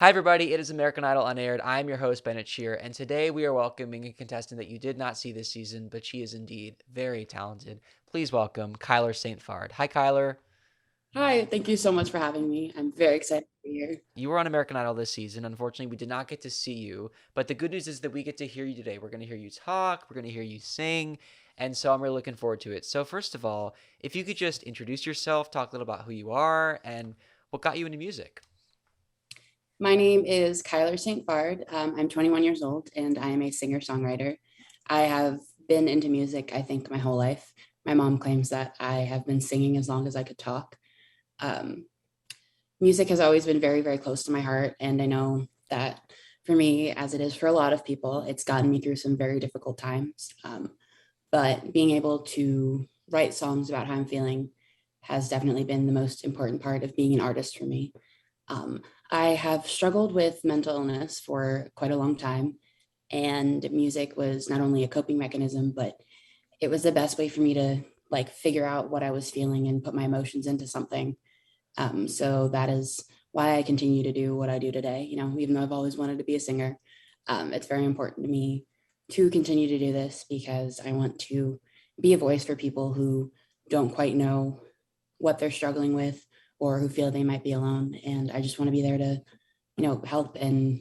Hi, everybody. It is American Idol Unaired. I'm your host, Bennett Shear, and today we are welcoming a contestant that you did not see this season, but she is indeed very talented. Please welcome Kyler St. Phard. Hi, Kyler. Hi, thank you so much for having me. I'm very excited to be here. You were on American Idol this season. Unfortunately, we did not get to see you, but the good news is that we get to hear you today. We're going to hear you talk, we're going to hear you sing, and so I'm really looking forward to it. So, first of all, if you could just introduce yourself, talk a little about who you are, and what got you into music. My name is Kyler St. Phard. I'm 21 years old and I am a singer-songwriter. I have been into music, I think, my whole life. My mom claims that I have been singing as long as I could talk. Um, Music has always been very, very close to my heart. And I know that for me, as it is for a lot of people, it's gotten me through some very difficult times. But being able to write songs about how I'm feeling has definitely been the most important part of being an artist for me. Um, I have struggled with mental illness for quite a long time, and music was not only a coping mechanism, but it was the best way for me to like figure out what I was feeling and put my emotions into something. So that is why I continue to do what I do today. Even though I've always wanted to be a singer, it's very important to me to continue to do this because I want to be a voice for people who don't quite know what they're struggling with or who feel they might be alone. And I just want to be there to, help and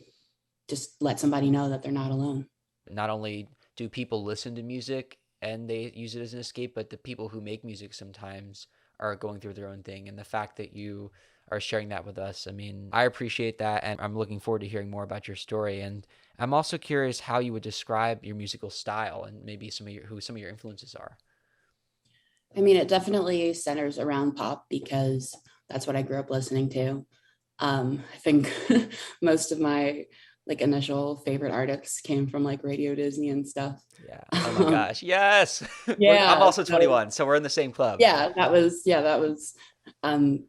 just let somebody know that they're not alone. Not only do people listen to music and they use it as an escape, but the people who make music sometimes are going through their own thing. And the fact that you are sharing that with us, I mean, I appreciate that. And I'm looking forward to hearing more about your story. And I'm also curious how you would describe your musical style and maybe some of your influences are. I mean, it definitely centers around pop because that's what I grew up listening to. I think most of my like initial favorite artists came from like Radio Disney and stuff. Yeah. Oh my Um, gosh. Yes. I'm yeah, also so 21, so we're in the same club. that was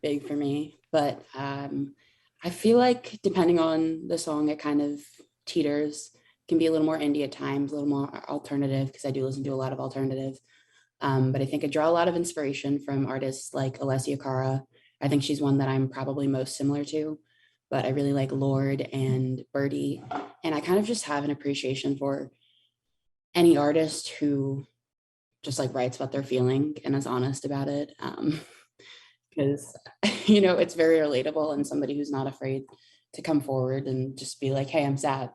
big for me. But I feel like depending on the song, it kind of teeters. Can be a little more indie at times, a little more alternative because I do listen to a lot of alternative. But I think I draw a lot of inspiration from artists like Alessia Cara. I think she's one that I'm probably most similar to, but I really like Lord and Birdie. And I kind of just have an appreciation for any artist who just like writes what they're feeling and is honest about it. Because, it's very relatable and somebody who's not afraid to come forward and just be like, hey, I'm sad.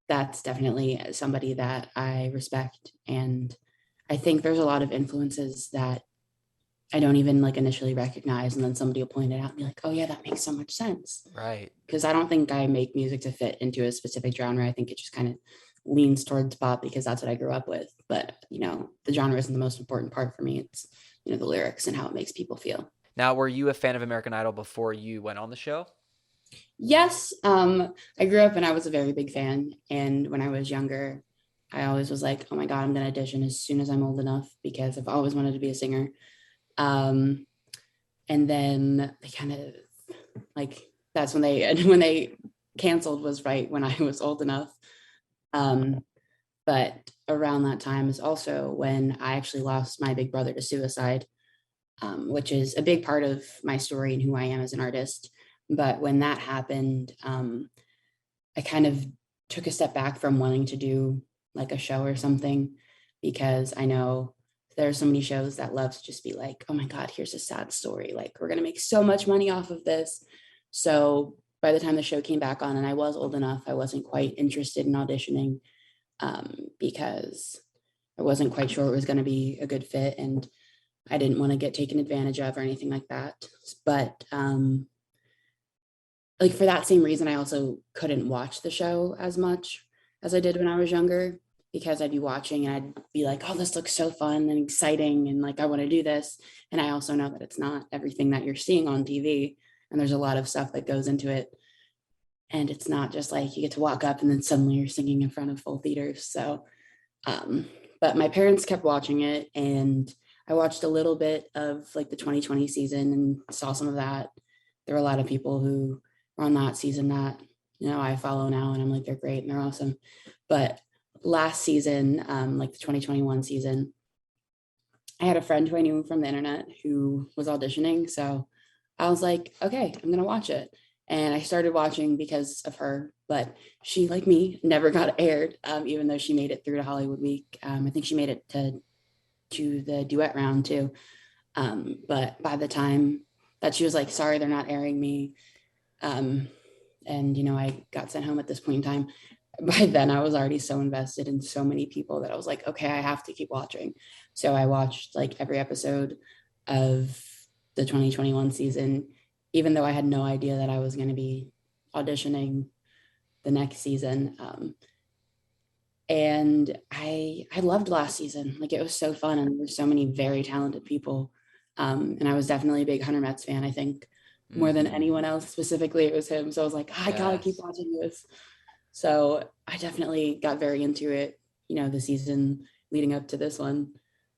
That's definitely somebody that I respect. And I think there's a lot of influences that I don't even like initially recognize. And then somebody will point it out and be like, oh, yeah, that makes so much sense. Right. Because I don't think I make music to fit into a specific genre. I think it just kind of leans towards pop because that's what I grew up with. But, the genre isn't the most important part for me. It's, the lyrics and how it makes people feel. Now, were you a fan of American Idol before you went on the show? Yes, I grew up and I was a very big fan. And when I was younger, I always was like, oh my God, I'm going to audition as soon as I'm old enough because I've always wanted to be a singer. Um, and then they kind of like that's when they when they canceled was right when I was old enough. Um, but around that time is also when I actually lost my big brother to suicide, which is a big part of my story and who I am as an artist. But when that happened, I kind of took a step back from wanting to do like a show or something because I know there are so many shows that love to just be like, oh my God, here's a sad story. Like, we're going to make so much money off of this. So by the time the show came back on and I was old enough, I wasn't quite interested in auditioning because I wasn't quite sure it was going to be a good fit. And I didn't want to get taken advantage of or anything like that. But like for that same reason, I also couldn't watch the show as much as I did when I was younger because I'd be watching and I'd be like, oh, this looks so fun and exciting. And like, I want to do this. And I also know that it's not everything that you're seeing on TV. And there's a lot of stuff that goes into it. And it's not just like you get to walk up and then suddenly you're singing in front of full theaters. So, um, but my parents kept watching it and I watched a little bit of like the 2020 season and saw some of that. There were a lot of people who were on that season that, I follow now and I'm like, they're great and they're awesome. But last season, like the 2021 season, I had a friend who I knew from the internet who was auditioning. So I was like, okay, I'm going to watch it. and I started watching because of her. But she, like me, never got aired, even though she made it through to Hollywood Week. I think she made it to the duet round too. But by the time that she was like, "Sorry, they're not airing me," um, and I got sent home at this point in time. By then, I was already so invested in so many people that I was like, "Okay, I have to keep watching." So I watched like every episode of the 2021 season, even though I had no idea that I was going to be auditioning the next season. And I loved last season. Like, it was so fun, and there were so many very talented people. And I was definitely a big Hunter Metz fan. I think more than Mm-hmm. anyone else, specifically it was him. So I was like, I gotta keep Yes. watching this. So I definitely got very into it. The season leading up to this one,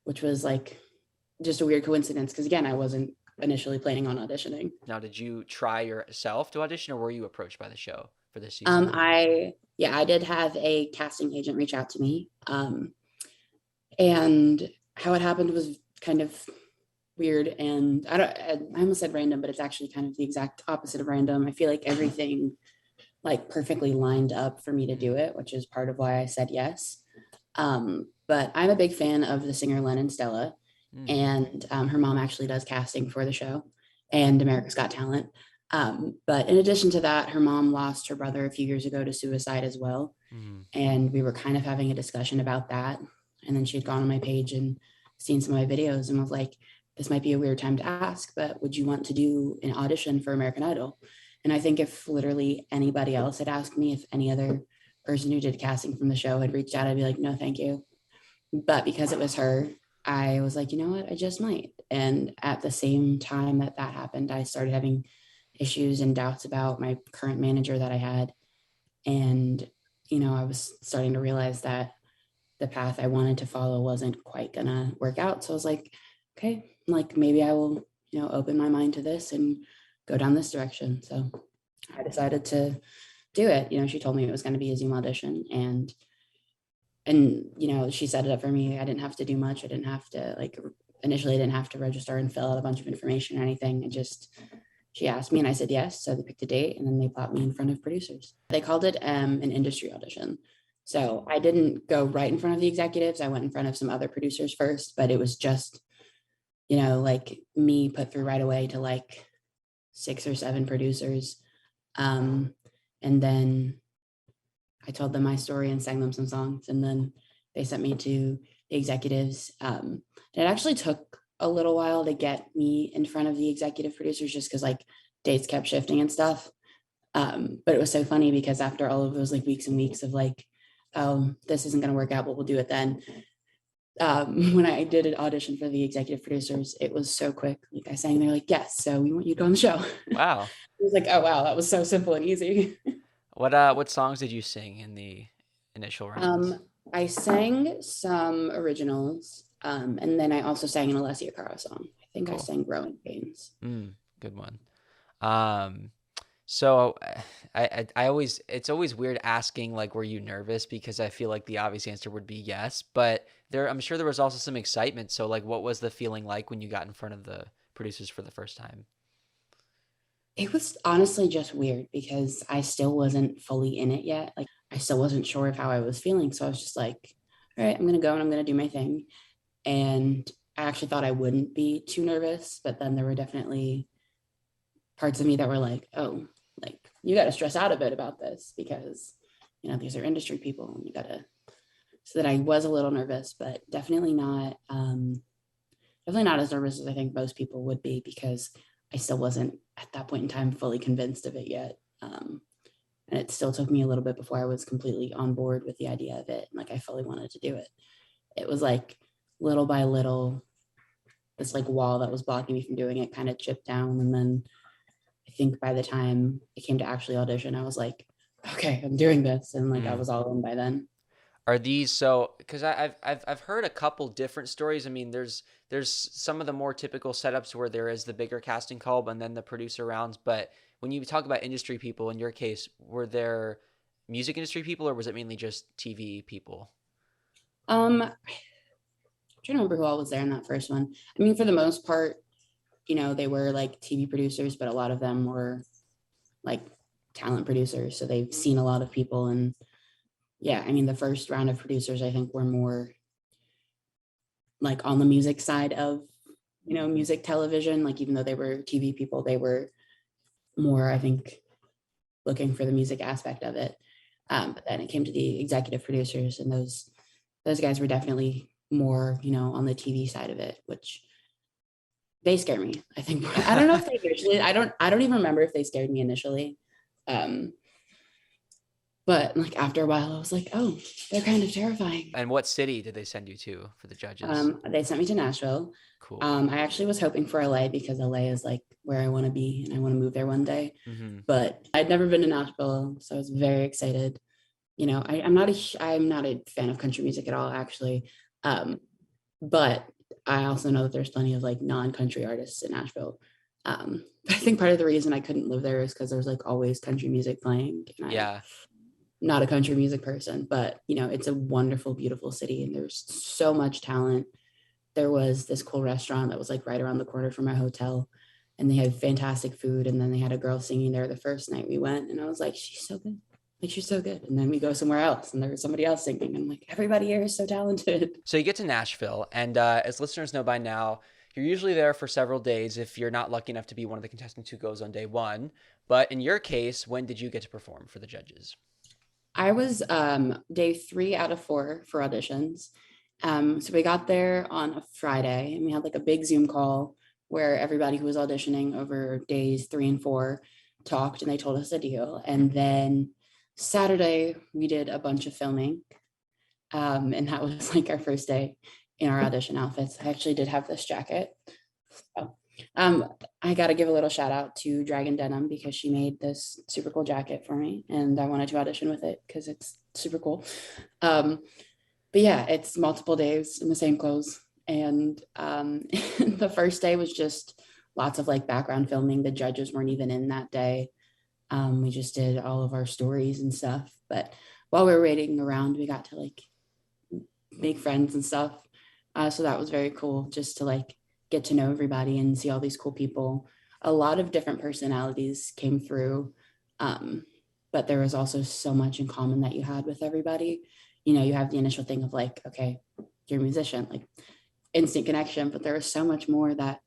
which was like just a weird coincidence because, again, I wasn't initially planning on auditioning. Now, did you try yourself to audition, or were you approached by the show for this season? I did have a casting agent reach out to me. And how it happened was kind of weird, and I almost said random, but it's actually kind of the exact opposite of random. I feel like everything like perfectly lined up for me to do it, which is part of why I said yes. But I'm a big fan of the singer Lennon Stella, Mm. and her mom actually does casting for the show and America's Got Talent. But in addition to that, her mom lost her brother a few years ago to suicide as well. Mm. And we were kind of having a discussion about that. And then she had gone on my page and seen some of my videos and was like, "This might be a weird time to ask, but would you want to do an audition for American Idol?" And I think if literally anybody else had asked me, if any other person who did casting from the show had reached out, I'd be like, "No, thank you." But because it was her, I was like, you know what, I just might. And at the same time that that happened, I started having issues and doubts about my current manager that I had. And, I was starting to realize that the path I wanted to follow wasn't quite gonna work out. So I was like, okay, like maybe I will, open my mind to this and go down this direction. So I decided to do it. She told me it was going to be a Zoom audition, and she set it up for me. I didn't have to do much. I didn't have to like initially I didn't have to register and fill out a bunch of information or anything. She asked me and I said yes. So they picked a date and then they brought me in front of producers. They called it an industry audition. So I didn't go right in front of the executives. I went in front of some other producers first, but it was just, like me put through right away to like 6 or 7 producers. And then I told them my story and sang them some songs. And then they sent me to the executives. It actually took a little while to get me in front of the executive producers just because like dates kept shifting and stuff. But it was so funny because after all of those like weeks and weeks of like, oh, this isn't going to work out, but we'll do it then. When I did an audition for the executive producers, it was so quick. Like I sang, they're like, "Yes, so we want you to go on the show." Wow. I was like, "Oh wow, that was so simple and easy." What songs did you sing in the initial rounds? I sang some originals, and then I also sang an Alessia Cara song. I think I Cool. sang "Growing Pains." Good one. Um, so I always it's always weird asking like were you nervous because I feel like the obvious answer would be yes, but I'm sure there was also some excitement. So like what was the feeling like when you got in front of the producers for the first time? It was honestly just weird because I still wasn't fully in it yet. Like I still wasn't sure of how I was feeling, so I was just like, "All right, I'm gonna go and I'm gonna do my thing." And I actually thought I wouldn't be too nervous, but then there were definitely parts of me that were like, "Oh, like you got to stress out a bit about this because these are industry people, and you got to." So that I was a little nervous, but definitely not as nervous as I think most people would be because I still wasn't at that point in time fully convinced of it yet. And it still took me a little bit before I was completely on board with the idea of it. Like I fully wanted to do it. It was like little by little, this like wall that was blocking me from doing it kind of chipped down. And then I think by the time it came to actually audition, I was like, okay, I'm doing this. And like I Mm. was all in by then. Are these so? Because I've heard a couple different stories. I mean, there's some of the more typical setups where there is the bigger casting call and then the producer rounds. But when you talk about industry people, in your case, were there music industry people or was it mainly just TV people? I'm trying to remember who all was there in that first one. I mean, for the most part, they were like TV producers, but a lot of them were like talent producers. So they've seen a lot of people. And yeah, I mean, the first round of producers, I think, were more like on the music side of, music television. Like, even though they were TV people, they were more, I think, looking for the music aspect of it. But then it came to the executive producers, and those guys were definitely more, on the TV side of it, which they scare me. I think I don't know if they initially. I don't even remember if they scared me initially. Um, but like after a while, I was like, oh, they're kind of terrifying. And what city did they send you to for the judges? They sent me to Nashville. Cool. I actually was hoping for LA because LA is like where I want to be and I want to move there one day. Mm-hmm. But I'd never been to Nashville, so I was very excited. I'm not a fan of country music at all, actually. But I also know that there's plenty of like non-country artists in Nashville. But I think part of the reason I couldn't live there is because there's like always country music playing, and I'm Yeah. not a country music person. But it's a wonderful, beautiful city, and there's so much talent. There was this cool restaurant that was like right around the corner from my hotel, and they had fantastic food. And then they had a girl singing there the first night we went, and I was like, she's so good. Like, she's so good. And then we go somewhere else and there's somebody else singing. I'm like, everybody here is so talented. So you get to Nashville, and as listeners know by now, you're usually there for several days if you're not lucky enough to be one of the contestants who goes on day one. But in your case, when did you get to perform for the judges? I was day 3 out of 4 for auditions. So we got there on a Friday and we had like a big Zoom call where everybody who was auditioning over days 3 and 4 talked, and they told us the deal. And then Saturday we did a bunch of filming. And that was like our first day in our audition outfits. I actually did have this jacket. So, I got to give a little shout out to Dragon Denim because she made this super cool jacket for me, and I wanted to audition with it because it's super cool. But yeah, it's multiple days in the same clothes. And the first day was just lots of like background filming. The judges weren't even in that day. We just did all of our stories and stuff. But while we were waiting around, we got to like make friends and stuff. So that was very cool just to like get to know everybody and see all these cool people. A lot of different personalities came through. But there was also so much in common that you had with everybody. You have the initial thing of like, okay, you're a musician, like instant connection, but there was so much more that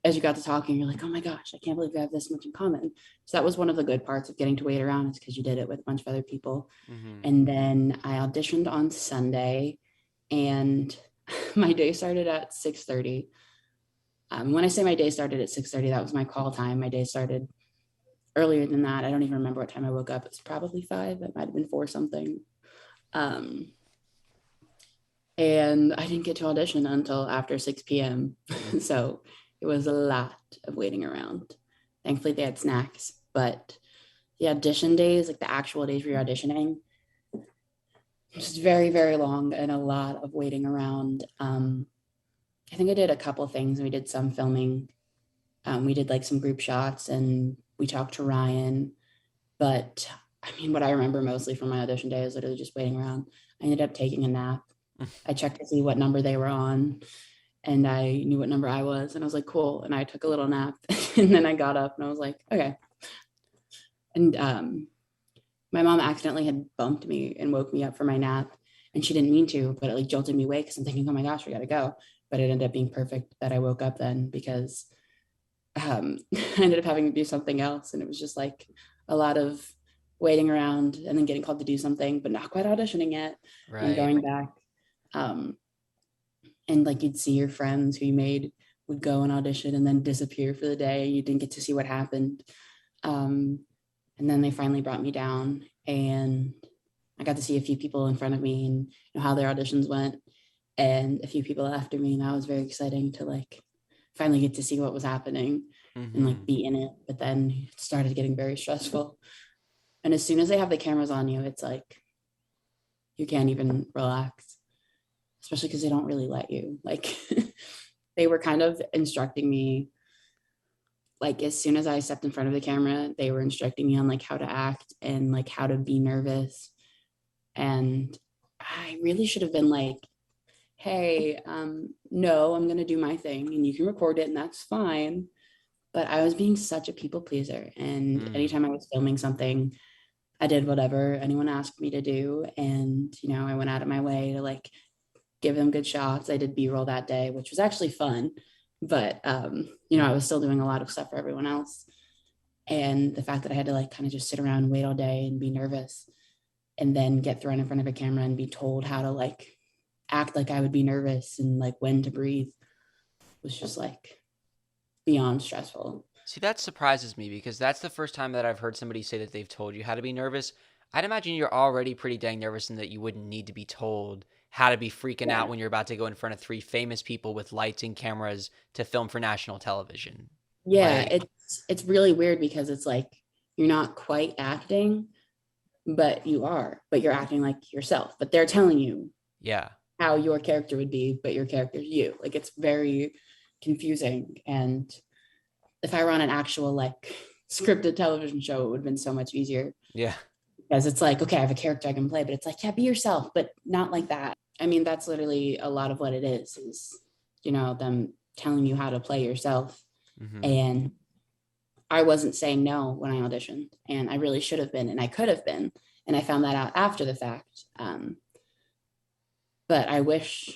as you got to talking, you're like, oh my gosh, I can't believe we have this much in common. So that was one of the good parts of getting to wait around, is because you did it with a bunch of other people. Mm-hmm. And then I auditioned on Sunday, and my day started at 6:30. When I say my day started at 6:30, that was my call time. My day started earlier than that. I don't even remember what time I woke up. It's probably 5. It might have been 4 something. And I didn't get to audition until after 6 p.m. So it was a lot of waiting around. Thankfully, they had snacks, but the audition days, like the actual days where you're auditioning, just very, very long and a lot of waiting around. I think I did a couple of things. We did some filming. We did like some group shots and we talked to Ryan. But I mean, what I remember mostly from my audition day is literally just waiting around. I ended up taking a nap. I checked to see what number they were on, and I knew what number I was. And I was like, cool. And I took a little nap and then I got up and I was like, okay. And my mom accidentally had bumped me and woke me up for my nap. And she didn't mean to, but it like jolted me awake because I'm thinking, oh my gosh, we got to go. But it ended up being perfect that I woke up then, because I ended up having to do something else. And it was just like a lot of waiting around and then getting called to do something, but not quite auditioning yet. Right. And going back. And like you'd see your friends who you made would go and audition and then disappear for the day. You didn't get to see what happened. And then they finally brought me down, and I got to see a few people in front of me and how their auditions went, and a few people after me. And that was very exciting to like finally get to see what was happening and like be in it. But then it started getting very stressful. And as soon as they have the cameras on you, it's like you can't even relax, especially because they don't really let you. Like they were kind of instructing me, like as soon as I stepped in front of the camera, they were instructing me on like how to act and like how to be nervous. And I really should have been like, hey, no, I'm going to do my thing and you can record it and that's fine. but I was being such a people pleaser. And Mm. anytime I was filming something, I did whatever anyone asked me to do. And, I went out of my way to like give them good shots. I did B-roll that day, which was actually fun. But, I was still doing a lot of stuff for everyone else. And the fact that I had to like kind of just sit around and wait all day and be nervous and then get thrown in front of a camera and be told how to like act like I would be nervous and like when to breathe was just like beyond stressful. See, that surprises me because that's the first time that I've heard somebody say that they've told you how to be nervous. I'd imagine you're already pretty dang nervous and that you wouldn't need to be told how to be freaking Yeah. out when you're about to go in front of three famous people with lights and cameras to film for national television. Yeah, Like, it's really weird because it's like you're not quite acting, but you are, but you're acting like yourself. But they're telling you yeah. how your character would be, but your character's you. Like it's very confusing. And if I were on an actual like scripted television show, it would have been so much easier Yeah. because it's like, okay, I have a character I can play, but it's like, yeah, be yourself, but not like that. I mean, that's literally a lot of what it is, them telling you how to play yourself. Hmm. And I wasn't saying no when I auditioned, and I really should have been, and I could have been. And I found that out after the fact. But I wish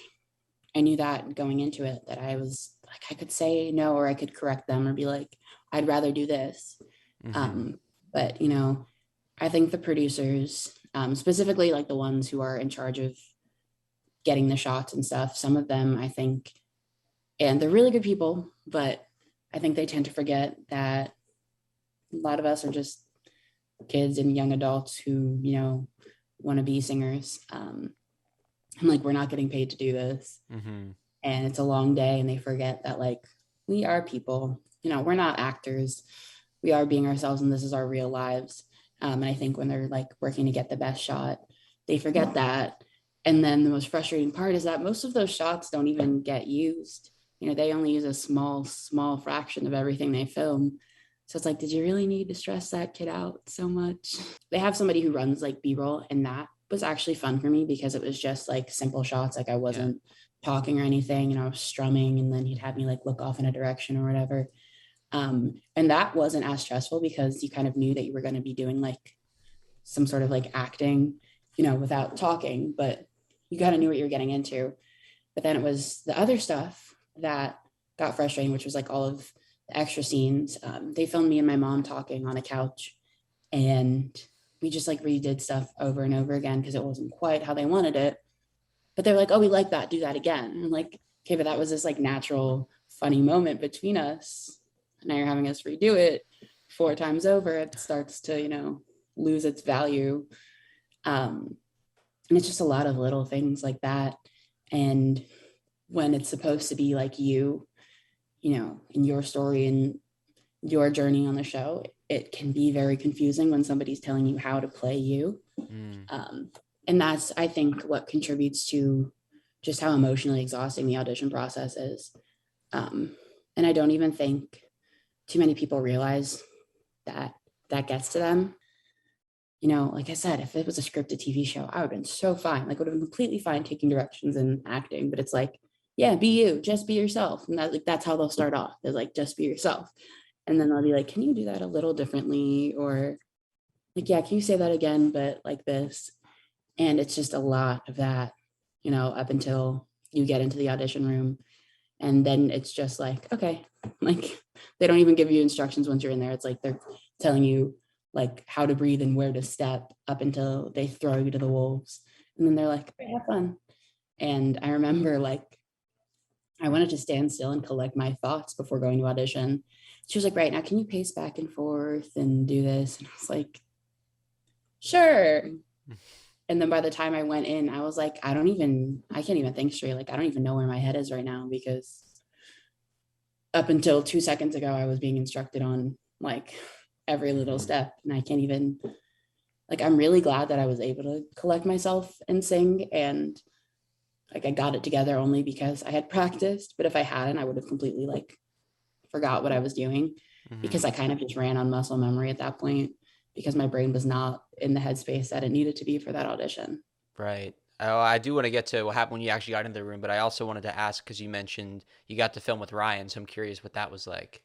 I knew that going into it, that I was like, I could say no, or I could correct them or be like, I'd rather do this. Hmm. Um, but, I think the producers, specifically like the ones who are in charge of getting the shots and stuff, some of them, I think, and they're really good people, but I think they tend to forget that a lot of us are just kids and young adults who, want to be singers. I'm like, we're not getting paid to do this. Hmm. And it's a long day, and they forget that, like, we are people, we're not actors. We are being ourselves, and this is our real lives. And I think when they're like working to get the best shot, they forget that. And then the most frustrating part is that most of those shots don't even get used. They only use a small fraction of everything they film. So it's like, did you really need to stress that kid out so much? They have somebody who runs like B-roll, and that was actually fun for me because it was just like simple shots. Like I Yeah. wasn't talking or anything, and I was strumming, and then he'd have me like look off in a direction or whatever. And that wasn't as stressful because you kind of knew that you were going to be doing like some sort of like acting, without talking, but you kind of knew what you were getting into. But then it was the other stuff that got frustrating, which was like all of the extra scenes. They filmed me and my mom talking on a couch, and we just like redid stuff over and over again because it wasn't quite how they wanted it. But they're like, oh, we like that, do that again. And I'm like, okay, but that was this like natural, funny moment between us. Now you're having us redo it 4 times over. It starts to, lose its value. And it's just a lot of little things like that. And when it's supposed to be like you, in your story and your journey on the show, it can be very confusing when somebody's telling you how to play you. Mm. Um, and that's, I think, what contributes to just how emotionally exhausting the audition process is. And I don't even think too many people realize that that gets to them. Like I said, if it was a scripted TV show, I would have been so fine. Like, would have been completely fine taking directions and acting. But it's like, yeah, be you, just be yourself. And that's how they'll start off. They're like, just be yourself. And then they'll be like, can you do that a little differently? Or like, yeah, can you say that again, but like this? And it's just a lot of that, up until you get into the audition room. And then it's just like, okay, like they don't even give you instructions once you're in there. It's like they're telling you like how to breathe and where to step up until they throw you to the wolves. And then they're like, okay, have fun. And I remember like I wanted to stand still and collect my thoughts before going to audition. She was like, right now, can you pace back and forth and do this? And I was like, sure. And then by the time I went in, I was like, I can't even think straight. Like, I don't even know where my head is right now because up until 2 seconds ago, I was being instructed on like every little step. And I can't even, like, I'm really glad that I was able to collect myself and sing. And like, I got it together only because I had practiced. But if I hadn't, I would have completely like forgot what I was doing Hmm. because I kind of just ran on muscle memory at that point because my brain was not in the headspace that it needed to be for that audition. Right. Oh, I do want to get to what happened when you actually got into the room, but I also wanted to ask because you mentioned you got to film with Ryan, so I'm curious what that was like.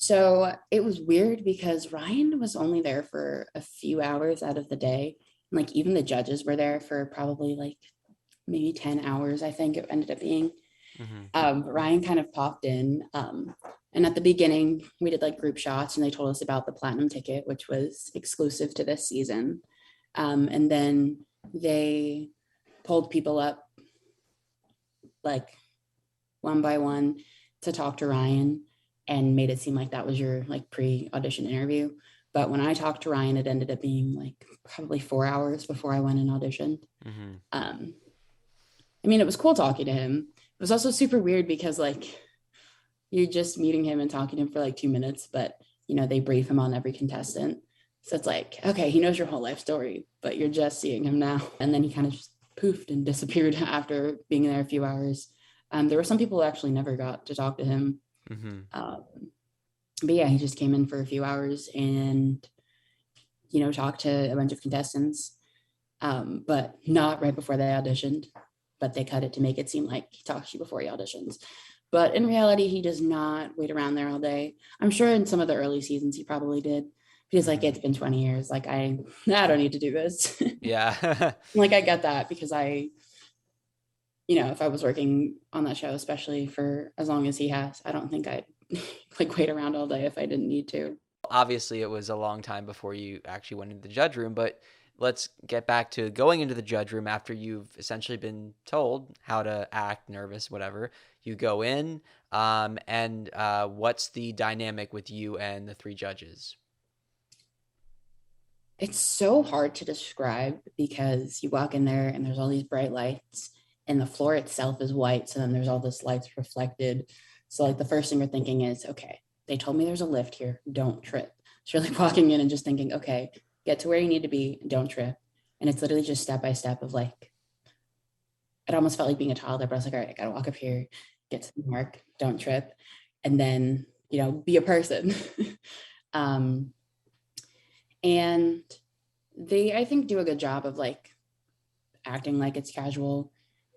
So it was weird because Ryan was only there for a few hours out of the day. And like even the judges were there for probably like maybe 10 hours, I think it ended up being. Mm-hmm. But Ryan kind of popped in. And at the beginning, we did like group shots and they told us about the platinum ticket, which was exclusive to this season. And then they pulled people up like one by one to talk to Ryan and made it seem like that was your like pre-audition interview. But when I talked to Ryan, it ended up being like probably 4 hours before I went and auditioned. Mm-hmm. Um, I mean, it was cool talking to him. It was also super weird because like you're just meeting him and talking to him for like 2 minutes, but you know, they brief him on every contestant. So it's like, okay, he knows your whole life story, but you're just seeing him now. And then he kind of just poofed and disappeared after being there a few hours. There were some people who actually never got to talk to him. Mm-hmm. But yeah, he just came in for a few hours and, you know, talked to a bunch of contestants, but not right before they auditioned. But they cut it to make it seem like he talks to you before he auditions. But in reality, he does not wait around there all day. I'm sure in some of the early seasons he probably did. He's like, it's been 20 years. Like I don't need to do this. Yeah. Like I get that because you know, if I was working on that show, especially for as long as he has, I don't think I'd like wait around all day if I didn't need to. Obviously, it was a long time before you actually went into the judge room, but let's get back to going into the judge room after you've essentially been told how to act, nervous, whatever. You go in, and what's the dynamic with you and the three judges? It's so hard to describe because you walk in there and there's all these bright lights and the floor itself is white. So then there's all this lights reflected. So like the first thing you're thinking is, okay, they told me there's a lift here. Don't trip. So you're like walking in and just thinking, okay, get to where you need to be. Don't trip. And it's literally just step by step of like, it almost felt like being a toddler, but I was like, all right, I got to walk up here, get to the mark, don't trip. And then, you know, be a person. um, and they, I think, do a good job of like acting like it's casual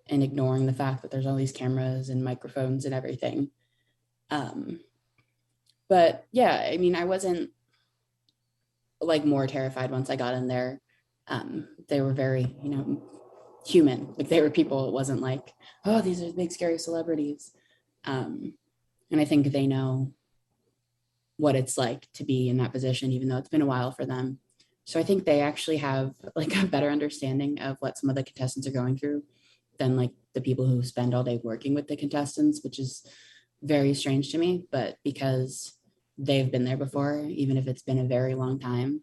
and ignoring the fact that there's all these cameras and microphones and everything. Um, but yeah, I mean, I wasn't like more terrified once I got in there. They were very, you know, human. Like they were people. It wasn't like, oh, these are big scary celebrities. And I think they know what it's like to be in that position, even though it's been a while for them. So I think they actually have like a better understanding of what some of the contestants are going through than like the people who spend all day working with the contestants, which is very strange to me. But because they've been there before, even if it's been a very long time,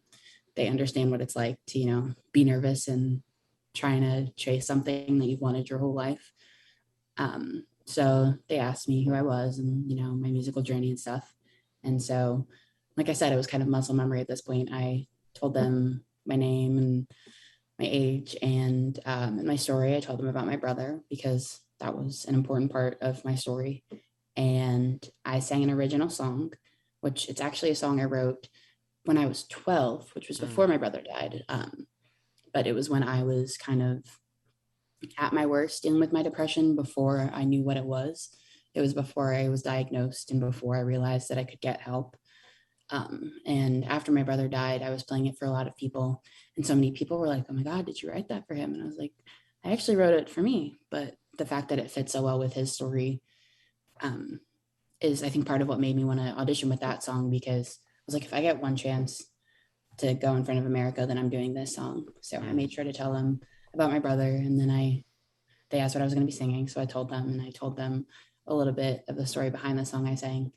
they understand what it's like to, you know, be nervous and trying to chase something that you've wanted your whole life. So they asked me who I was and, you know, my musical journey and stuff. And so, like I said, it was kind of muscle memory at this point. I told them my name and my age and my story. I told them about my brother because that was an important part of my story. And I sang an original song, which it's actually a song I wrote when I was 12, which was before my brother died. But it was when I was kind of at my worst dealing with my depression before I knew what it was. It was before I was diagnosed and before I realized that I could get help. And after my brother died, I was playing it for a lot of people. And so many people were like, oh my God, did you write that for him? And I was like, I actually wrote it for me. But the fact that it fits so well with his story is, I think, part of what made me want to audition with that song, because I was like, if I get one chance to go in front of America, then I'm doing this song. So I made sure to tell them about my brother. And then they asked what I was going to be singing. So I told them, and I told them a little bit of the story behind the song I sang.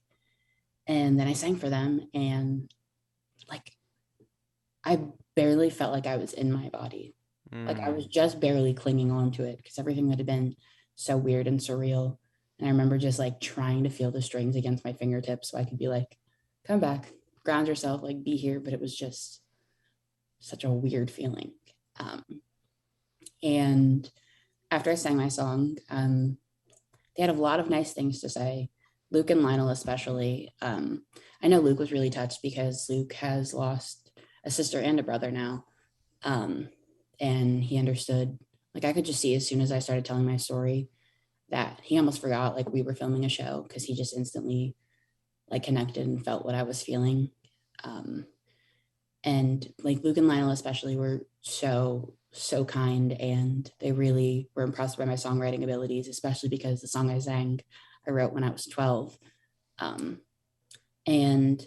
And then I sang for them, and like I barely felt like I was in my body. Like I was just barely clinging on to it because everything had been so weird and surreal. And I remember just like trying to feel the strings against my fingertips so I could be like, come back, ground yourself, like be here. But it was just such a weird feeling. And after I sang my song, they had a lot of nice things to say. Luke and Lionel, especially. I know Luke was really touched because Luke has lost a sister and a brother now. And he understood, like I could just see as soon as I started telling my story that he almost forgot like we were filming a show, because he just instantly like connected and felt what I was feeling. Um, and like Luke and Lionel especially were so kind, and they really were impressed by my songwriting abilities, especially because the song I sang I wrote when I was 12. Um, and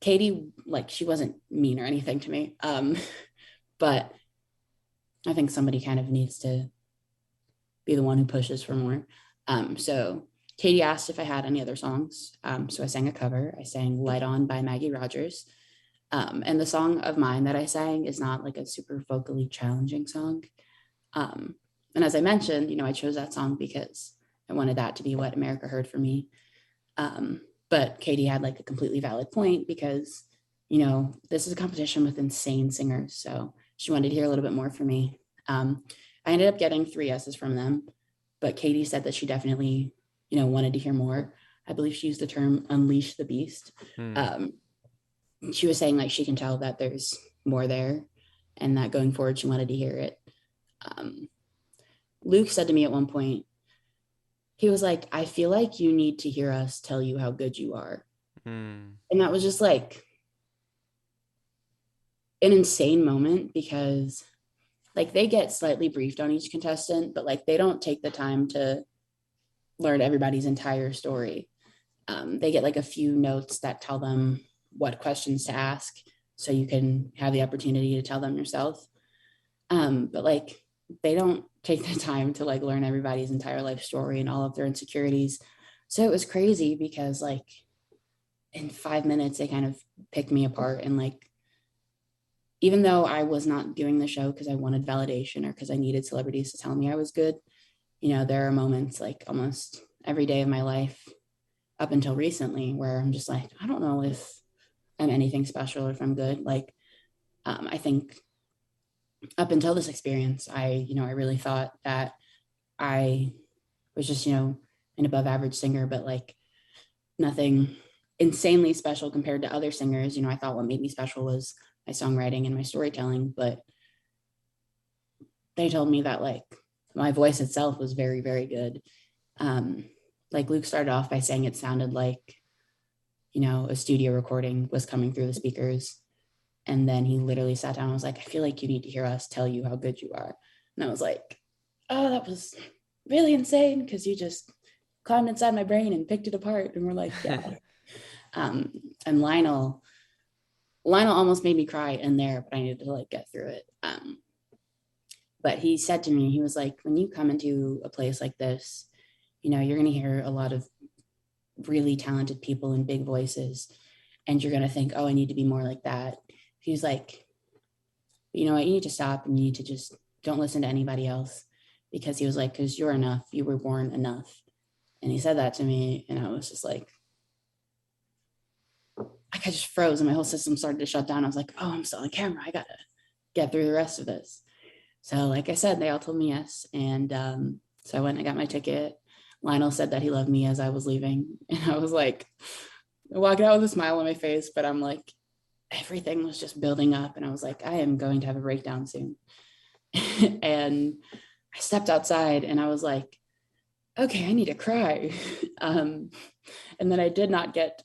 Katie, like, she wasn't mean or anything to me, but I think somebody kind of needs to be the one who pushes for more. So Katie asked if I had any other songs. So I sang a cover. I sang Light On by Maggie Rogers. And the song of mine that I sang is not like a super vocally challenging song. Um, and as I mentioned, I chose that song because I wanted that to be what America heard from me. Um, but Katie had like a completely valid point because, this is a competition with insane singers. So she wanted to hear a little bit more from me. I ended up getting 3 yeses from them, but Katie said that she definitely, wanted to hear more. I believe she used the term unleash the beast. Hmm. Um, she was saying like she can tell that there's more there and that going forward, she wanted to hear it. Um, Luke said to me at one point, he was like, I feel like you need to hear us tell you how good you are. Hmm. And that was just like an insane moment because like they get slightly briefed on each contestant, but like they don't take the time to learn everybody's entire story. They get like a few notes that tell them what questions to ask so you can have the opportunity to tell them yourself. But like they don't take the time to like learn everybody's entire life story and all of their insecurities. So it was crazy because like in 5 minutes they kind of picked me apart, and like even though I was not doing the show because I wanted validation or because I needed celebrities to tell me I was good, there are moments like almost every day of my life up until recently where I'm just like, I don't know if I'm anything special or if I'm good. Like, I think up until this experience, I really thought that I was just, an above average singer, but like nothing insanely special compared to other singers. I thought what made me special was my songwriting and my storytelling, but they told me that like my voice itself was very, very good. Um, like Luke started off by saying it sounded like, a studio recording was coming through the speakers. And then he literally sat down and was like, I feel like you need to hear us tell you how good you are. And I was like, oh, that was really insane because you just climbed inside my brain and picked it apart. And we're like, yeah. Um, and Lionel almost made me cry in there, but I needed to like get through it. But he said to me, he was like, when you come into a place like this, you're going to hear a lot of really talented people and big voices. And you're going to think, oh, I need to be more like that. He was like, you know what, you need to stop and you need to just don't listen to anybody else. Because he was like, because you're enough. You were born enough. And he said that to me. And I was just like I just froze and my whole system started to shut down. I was like, oh, I'm still on camera. I got to get through the rest of this. So, like I said, they all told me yes. And so I went and I got my ticket. Lionel said that he loved me as I was leaving. And I was like, walking out with a smile on my face, but I'm like, everything was just building up. And I was like, I am going to have a breakdown soon. And I stepped outside and I was like, okay, I need to cry. um, and then I did not get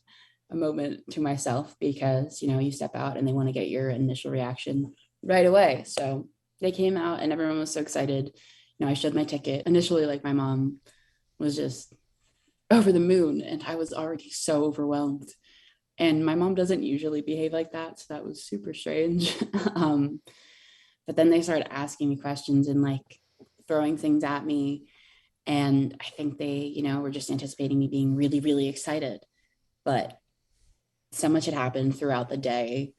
a moment to myself because, you step out and they want to get your initial reaction right away. So they came out and everyone was so excited. I showed my ticket. Initially, like my mom was just over the moon and I was already so overwhelmed. And my mom doesn't usually behave like that. So that was super strange. But then they started asking me questions and like throwing things at me. And I think they, were just anticipating me being really, really excited. But so much had happened throughout the day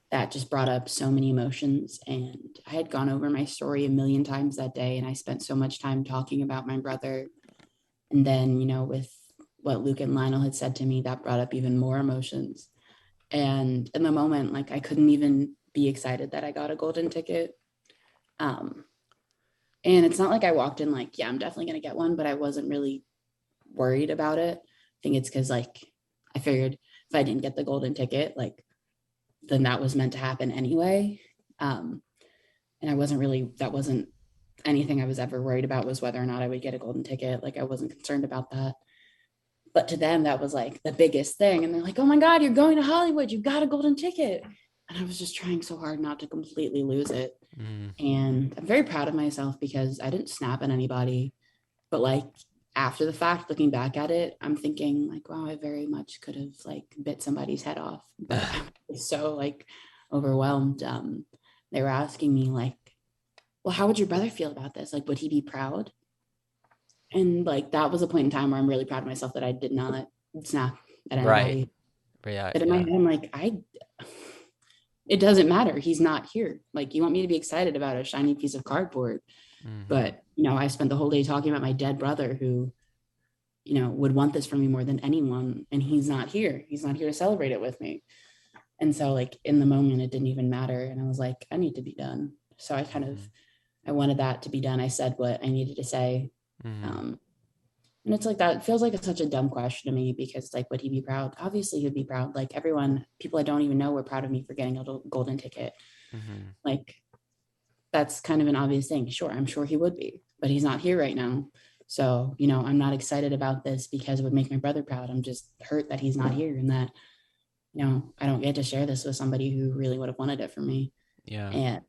that just brought up so many emotions. And I had gone over my story a million times that day. And I spent so much time talking about my brother. And then, with what Luke and Lionel had said to me, that brought up even more emotions. And in the moment, like I couldn't even be excited that I got a golden ticket. Um, and it's not like I walked in like, yeah, I'm definitely going to get one, but I wasn't really worried about it. I think it's because like I figured if I didn't get the golden ticket, like then that was meant to happen anyway. Um, and that wasn't anything I was ever worried about, was whether or not I would get a golden ticket. Like I wasn't concerned about that. But to them, that was like the biggest thing. And they're like, oh my God, you're going to Hollywood. You got a golden ticket. And I was just trying so hard not to completely lose it. Mm. And I'm very proud of myself because I didn't snap at anybody. But like after the fact, looking back at it, I'm thinking like, wow, I very much could have like bit somebody's head off. But I was so like overwhelmed. They were asking me like, well, how would your brother feel about this? Like, would he be proud? And like that was a point in time where I'm really proud of myself that I did not snap at Right. anybody. Yeah. But in my Yeah. head, I'm like, it doesn't matter. He's not here. Like, you want me to be excited about a shiny piece of cardboard. Mm-hmm. But, I spent the whole day talking about my dead brother who, would want this from me more than anyone. And he's not here. He's not here to celebrate it with me. And so, like, in the moment, it didn't even matter. And I was like, I need to be done. So I wanted that to be done. I said what I needed to say. Mm-hmm. Um, and it's like that it feels like it's such a dumb question to me because like would he be proud? Obviously he'd be proud. Like everyone, people I don't even know were proud of me for getting a golden ticket. Mm-hmm. Like that's kind of an obvious thing. Sure, I'm sure he would be, but he's not here right now. So, I'm not excited about this because it would make my brother proud. I'm just hurt that he's not here and that, I don't get to share this with somebody who really would have wanted it for me. Yeah. And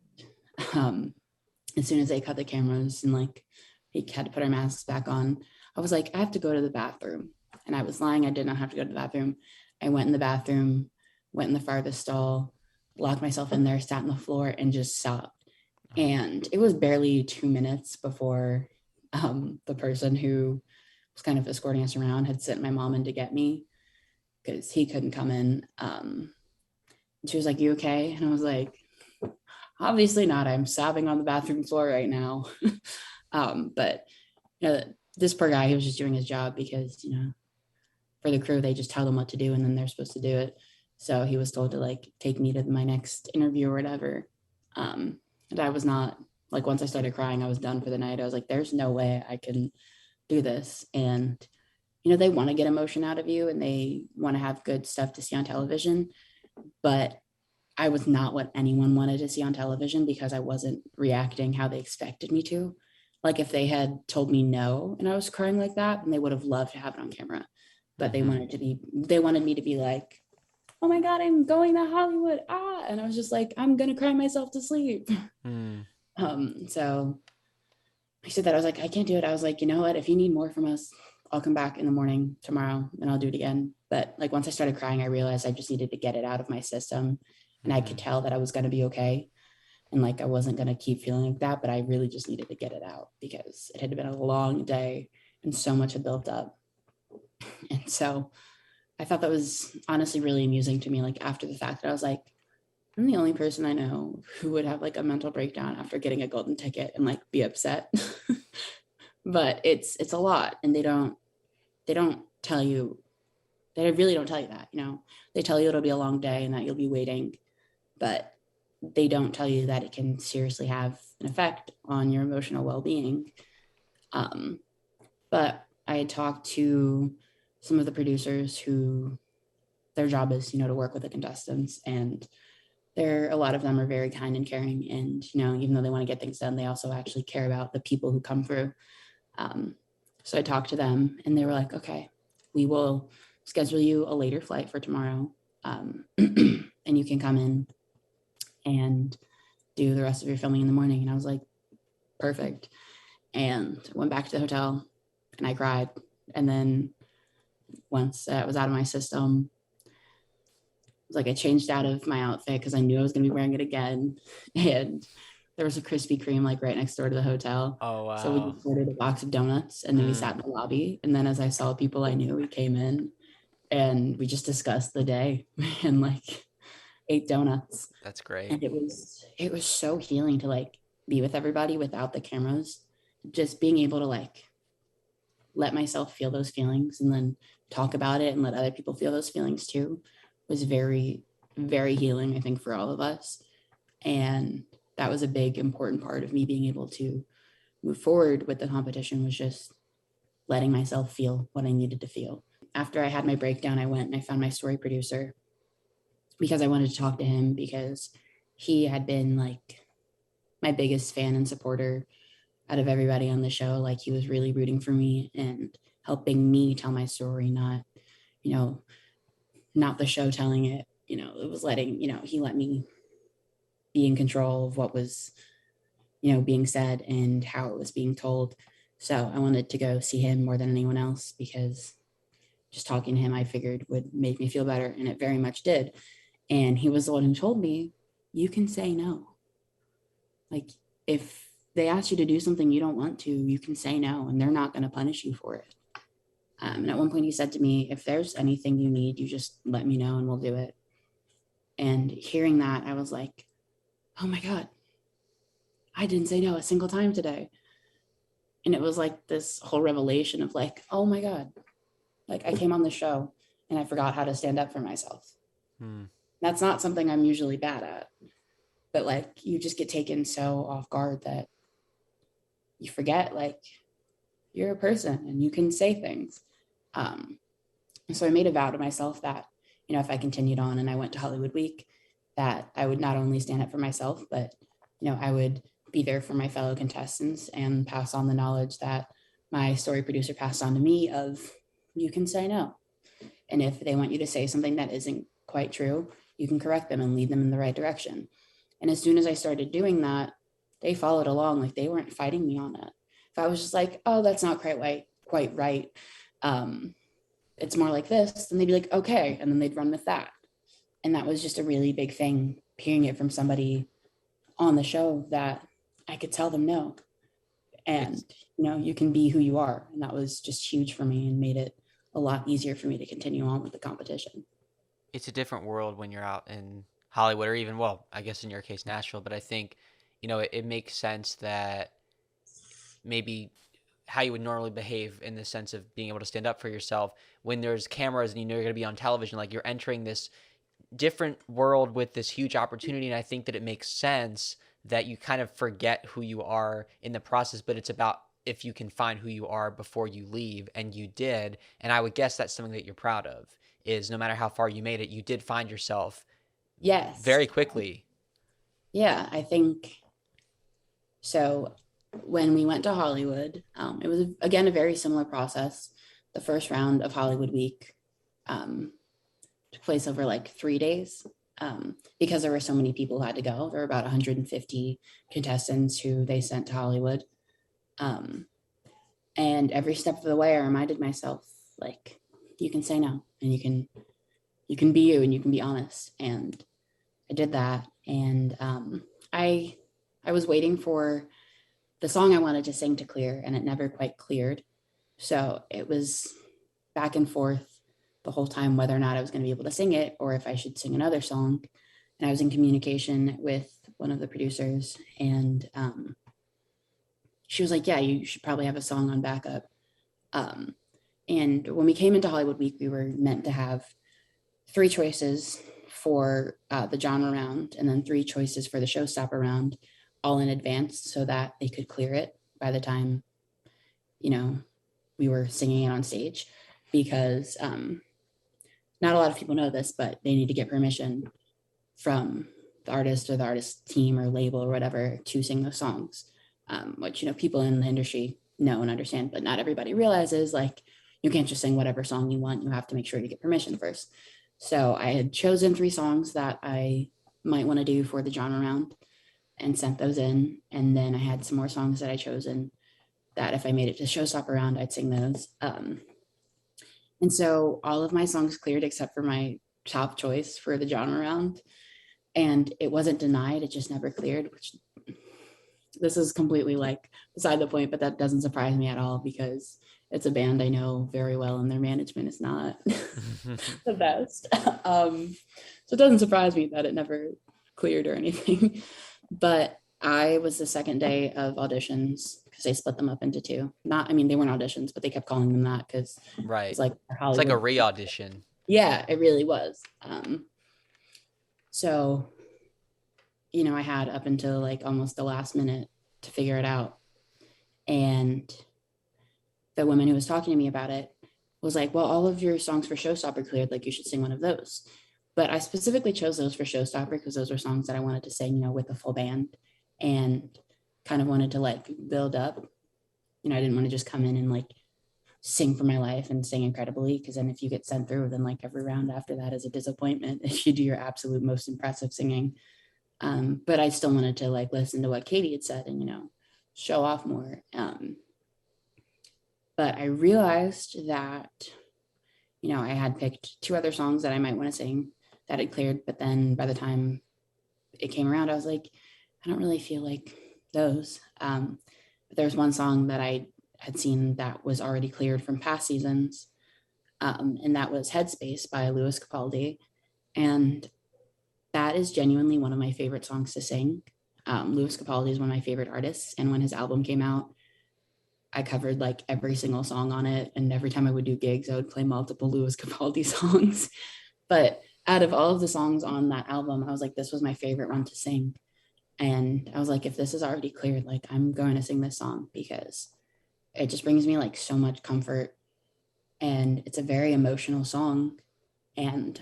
um, as soon as they cut the cameras and like he had to put our masks back on, I was like, I have to go to the bathroom. And I was lying. I did not have to go to the bathroom. I went in the bathroom, went in the farthest stall, locked myself in there, sat on the floor, and just sobbed. And it was barely 2 minutes before the person who was kind of escorting us around had sent my mom in to get me because he couldn't come in. She was like, you okay? And I was like, obviously not. I'm sobbing on the bathroom floor right now. But this poor guy, he was just doing his job because, for the crew, they just tell them what to do and then they're supposed to do it. So he was told to like take me to my next interview or whatever. And I was not like, once I started crying, I was done for the night. I was like, there's no way I can do this. And, they want to get emotion out of you and they want to have good stuff to see on television. But I was not what anyone wanted to see on television because I wasn't reacting how they expected me to. Like if they had told me no and I was crying like that, then they would have loved to have it on camera. But Mm-hmm. they wanted me to be like, oh my God, I'm going to Hollywood. Ah. And I was just like, I'm gonna cry myself to sleep. Mm. So I said that I was like, I can't do it. I was like, you know what? If you need more from us, I'll come back in the morning tomorrow and I'll do it again. But like once I started crying, I realized I just needed to get it out of my system. And I could Mm-hmm. tell that I was going to be okay. And like I wasn't going to keep feeling like that, but I really just needed to get it out because it had been a long day and so much had built up. And so I thought that was honestly really amusing to me. Like after the fact that I was like, I'm the only person I know who would have like a mental breakdown after getting a golden ticket and like be upset. But it's a lot and they don't tell you, they really don't tell you that, they tell you it'll be a long day and that you'll be waiting, but they don't tell you that it can seriously have an effect on your emotional well-being. um, but I had talked to some of the producers who their job is to work with the contestants, and a lot of them are very kind and caring, and even though they want to get things done, they also actually care about the people who come through. um, so I talked to them and they were like, okay, we will schedule you a later flight for tomorrow, and you can come in and do the rest of your filming in the morning. And I was like, perfect. And went back to the hotel and I cried. And then once it was out of my system, it was like I changed out of my outfit because I knew I was going to be wearing it again. And there was a Krispy Kreme like right next door to the hotel. Oh So we wow. just ordered a box of donuts and then we sat Mm. in the lobby. And then as I saw people I knew, we came in and we just discussed the day and like ate donuts. That's great. And it was so healing to like be with everybody without the cameras, just being able to like let myself feel those feelings and then talk about it and let other people feel those feelings too was very, very healing, I think, for all of us. And that was a big important part of me being able to move forward with the competition, was just letting myself feel what I needed to feel. After I had my breakdown, I went and I found my story producer because I wanted to talk to him because he had been like my biggest fan and supporter out of everybody on the show. Like he was really rooting for me and helping me tell my story, not, you know, not the show telling it. It was letting, he let me be in control of what was, being said and how it was being told. So I wanted to go see him more than anyone else because just talking to him, I figured would make me feel better. And it very much did. And he was the one who told me, you can say no. Like, if they ask you to do something you don't want to, you can say no, and they're not going to punish you for it. And at one point, he said to me, if there's anything you need, you just let me know and we'll do it. And hearing that, I was like, oh my God, I didn't say no a single time today. And it was like this whole revelation of like, oh my God, like I came on the show and I forgot how to stand up for myself. Hmm. That's not something I'm usually bad at, but like you just get taken so off guard that you forget like you're a person and you can say things. Um, so I made a vow to myself that, if I continued on and I went to Hollywood Week, that I would not only stand up for myself, but, I would be there for my fellow contestants and pass on the knowledge that my story producer passed on to me of you can say no. And if they want you to say something that isn't quite true, you can correct them and lead them in the right direction. And as soon as I started doing that, they followed along. Like they weren't fighting me on it. If I was just like, oh, that's not quite right. It's more like this, then they'd be like, okay. And then they'd run with that. And that was just a really big thing, hearing it from somebody on the show that I could tell them no. And, It's you can be who you are. And that was just huge for me and made it a lot easier for me to continue on with the competition. it's a different world when you're out in Hollywood or even, well, I guess in your case, Nashville. But I think, it makes sense that maybe how you would normally behave in the sense of being able to stand up for yourself when there's cameras and you're going to be on television, like you're entering this different world with this huge opportunity. And I think that it makes sense that you kind of forget who you are in the process, but it's about if you can find who you are before you leave, and you did. And I would guess that's something that you're proud of, is no matter how far you made it, you did find yourself Yes. very quickly. Yeah, I think so. When we went to Hollywood, it was, again, a very similar process. The first round of Hollywood Week um, took place over like 3 days because there were so many people who had to go. There were about 150 contestants who they sent to Hollywood. Um, and every step of the way, I reminded myself, like, you can say no, and you can be you, and you can be honest. And I did that, and I I was waiting for the song I wanted to sing to clear, and it never quite cleared. So it was back and forth the whole time whether or not I was going to be able to sing it or if I should sing another song. And I was in communication with one of the producers, and she was like, "Yeah, you should probably have a song on backup." Um, and when we came into Hollywood Week, we were meant to have three choices for the genre round and then three choices for the showstopper round, all in advance so that they could clear it by the time, you know, we were singing it on stage. Because not a lot of people know this, but they need to get permission from the artist or the artist team or label or whatever to sing those songs, which, people in the industry know and understand, but not everybody realizes, like, you can't just sing whatever song you want. You have to make sure you get permission first. So I had chosen three songs that I might want to do for the genre round and sent those in. And then I had some more songs that I chosen that if I made it to showstopper round, I'd sing those. And so all of my songs cleared except for my top choice for the genre round. And it wasn't denied, it just never cleared, which this is completely like beside the point, but that doesn't surprise me at all because it's a band I know very well and their management is not the best. So it doesn't surprise me that it never cleared or anything. But I was the second day of auditions because they split them up into two. Not, I mean, they weren't auditions, but they kept calling them that because it's Right. like It's like a Hollywood. re-audition. Yeah, it really was. So, I had up until like almost the last minute to figure it out. And the woman who was talking to me about it was like, well, all of your songs for Showstopper cleared, like you should sing one of those. But I specifically chose those for Showstopper because those were songs that I wanted to sing, with a full band and kind of wanted to like build up. I didn't want to just come in and like sing for my life and sing incredibly, because then if you get sent through, then like every round after that is a disappointment if you do your absolute most impressive singing. But I still wanted to like listen to what Katie had said and, show off more. But I realized that, I had picked two other songs that I might want to sing that had cleared. But then by the time it came around, I was like, I don't really feel like those. But there's one song that I had seen that was already cleared from past seasons. And that was Headspace by Lewis Capaldi. And that is genuinely one of my favorite songs to sing. Lewis Capaldi is one of my favorite artists. And when his album came out, I covered like every single song on it. And every time I would do gigs, I would play multiple Lewis Capaldi songs. But out of all of the songs on that album, I was like, this was my favorite one to sing. And I was like, if this is already cleared, like I'm going to sing this song because it just brings me like so much comfort. And it's a very emotional song. And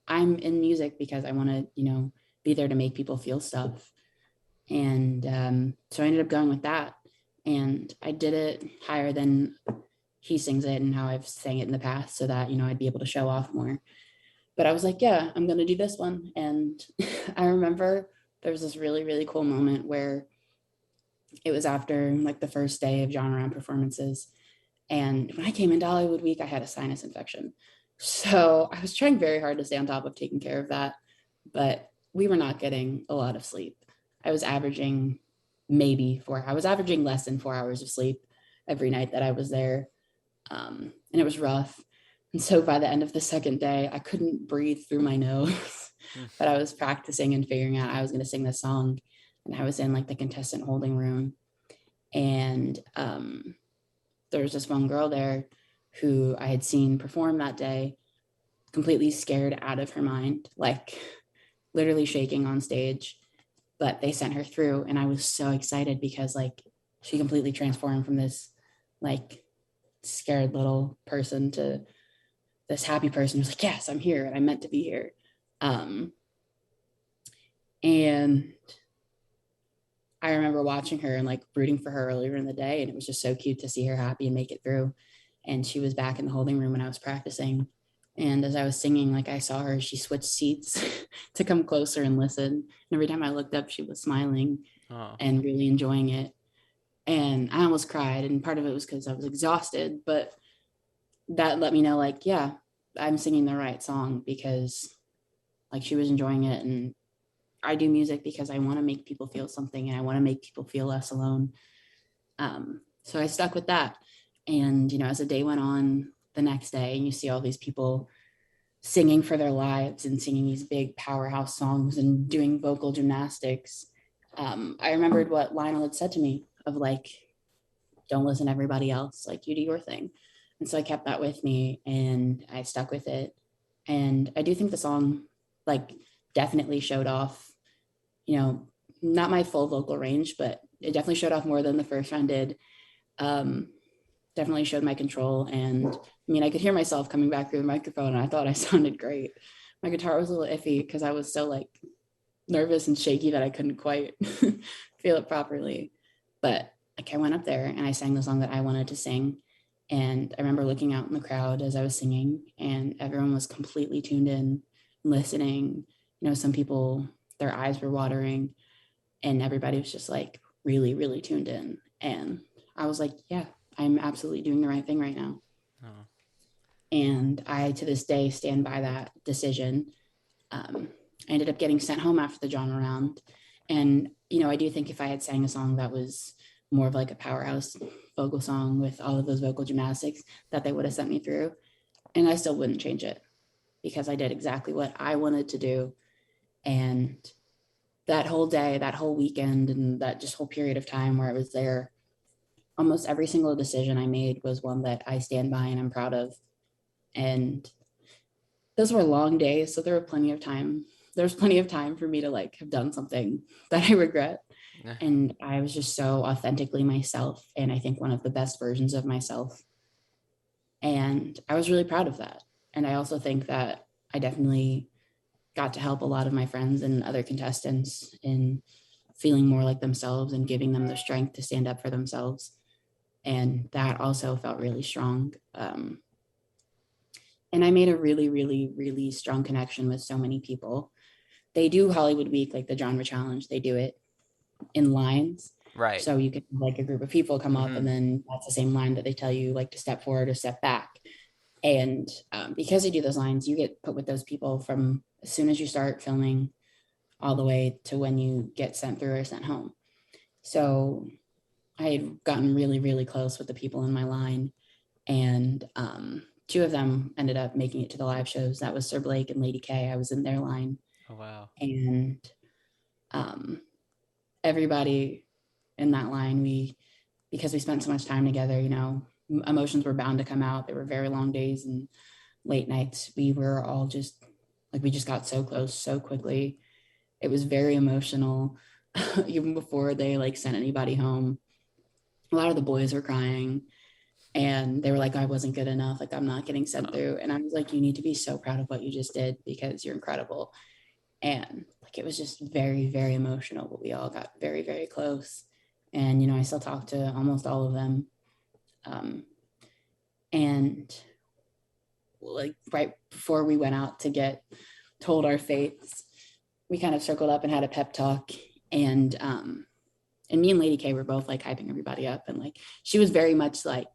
I'm in music because I want to, be there to make people feel stuff. And so I ended up going with that. And I did it higher than he sings it and how I've sang it in the past so that, I'd be able to show off more. But I was like, yeah, I'm going to do this one. And I remember there was this really, really cool moment where it was after like the first day of genre round performances. And when I came into Hollywood Week, I had a sinus infection. So I was trying very hard to stay on top of taking care of that. But we were not getting a lot of sleep. I was averaging I was averaging less than 4 hours of sleep every night that I was there. And it was rough. And so by the end of the second day, I couldn't breathe through my nose, but I was practicing and figuring out I was going to sing this song. And I was in like the contestant holding room. And there was this one girl there who I had seen perform that day, completely scared out of her mind, like literally shaking on stage. But they sent her through, and I was so excited because like she completely transformed from this like scared little person to this happy person who's like, yes, I'm here and I'm meant to be here. And I remember watching her and like rooting for her earlier in the day, and it was just so cute to see her happy and make it through. And she was back in the holding room when I was practicing. And as I was singing, like I saw her, she switched seats to come closer and listen. And every time I looked up, she was smiling and really enjoying it. And I almost cried. And part of it was because I was exhausted, but that let me know, like, yeah, I'm singing the right song because like she was enjoying it. And I do music because I want to make people feel something and I want to make people feel less alone. So I stuck with that. And, as the day went on the next day and you see all these people singing for their lives and singing these big powerhouse songs and doing vocal gymnastics, I remembered what Lionel had said to me of like, don't listen to everybody else, like you do your thing. And so I kept that with me and I stuck with it. And I do think the song like definitely showed off, not my full vocal range, but it definitely showed off more than the first round did. Definitely showed my control. And I mean, I could hear myself coming back through the microphone and I thought I sounded great. My guitar was a little iffy because I was so like nervous and shaky that I couldn't quite feel it properly. But like I went up there and I sang the song that I wanted to sing. And I remember looking out in the crowd as I was singing and everyone was completely tuned in, listening. Some people, their eyes were watering and everybody was just like really, really tuned in. And I was like, yeah, I'm absolutely doing the right thing right now. Oh. And I, to this day, stand by that decision. I ended up getting sent home after the genre round. And, I do think if I had sang a song that was more of like a powerhouse vocal song with all of those vocal gymnastics, that they would have sent me through. And I still wouldn't change it because I did exactly what I wanted to do. And that whole day, that whole weekend, and that just whole period of time where I was there, almost every single decision I made was one that I stand by and I'm proud of. And those were long days. So there was plenty of time for me to like have done something that I regret. Yeah. And I was just so authentically myself. And I think one of the best versions of myself. And I was really proud of that. And I also think that I definitely got to help a lot of my friends and other contestants in feeling more like themselves and giving them the strength to stand up for themselves. And that also felt really strong. And I made a really, really, really strong connection with so many people. They do Hollywood Week, like the genre challenge, they do it in lines. Right. So you can like a group of people come up, Mm-hmm. and then that's the same line that they tell you like to step forward or step back. And because they do those lines, you get put with those people from as soon as you start filming all the way to when you get sent through or sent home. So I had gotten really, really close with the people in my line, and two of them ended up making it to the live shows. That was Sir Blake and Lady K. I was in their line, Oh wow. and um, everybody in that line, because we spent so much time together, emotions were bound to come out. There were very long days and late nights. We were all just like, we just got so close so quickly. It was very emotional. Even before they like sent anybody home, a lot of the boys were crying, and they were like, I wasn't good enough, like I'm not getting sent Oh. through. And I was like, you need to be so proud of what you just did because you're incredible. And like, it was just very, very emotional, but we all got very, very close. And I still talk to almost all of them. um, and like right before we went out to get told our fates, we kind of circled up and had a pep talk. And me and Lady K were both like hyping everybody up, and like she was very much like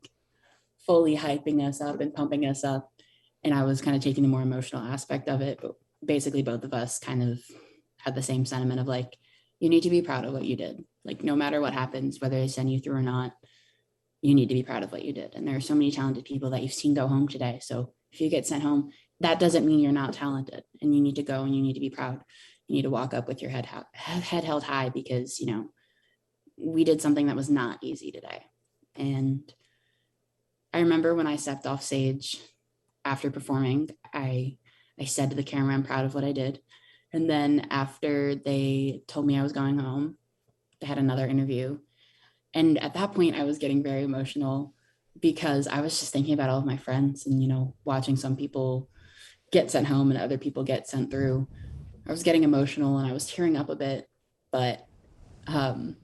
fully hyping us up and pumping us up, and I was kind of taking the more emotional aspect of it. But basically both of us kind of had the same sentiment of like, you need to be proud of what you did, like no matter what happens, whether they send you through or not, you need to be proud of what you did. And there are so many talented people that you've seen go home today. So if you get sent home, that doesn't mean you're not talented, and you need to go and you need to be proud. You need to walk up with your head held high, because we did something that was not easy today. And I remember when I stepped off stage after performing, I said to the camera, I'm proud of what I did. And then after they told me I was going home, they had another interview. And at that point, I was getting very emotional because I was just thinking about all of my friends and, watching some people get sent home and other people get sent through. I was getting emotional and I was tearing up a bit. But um,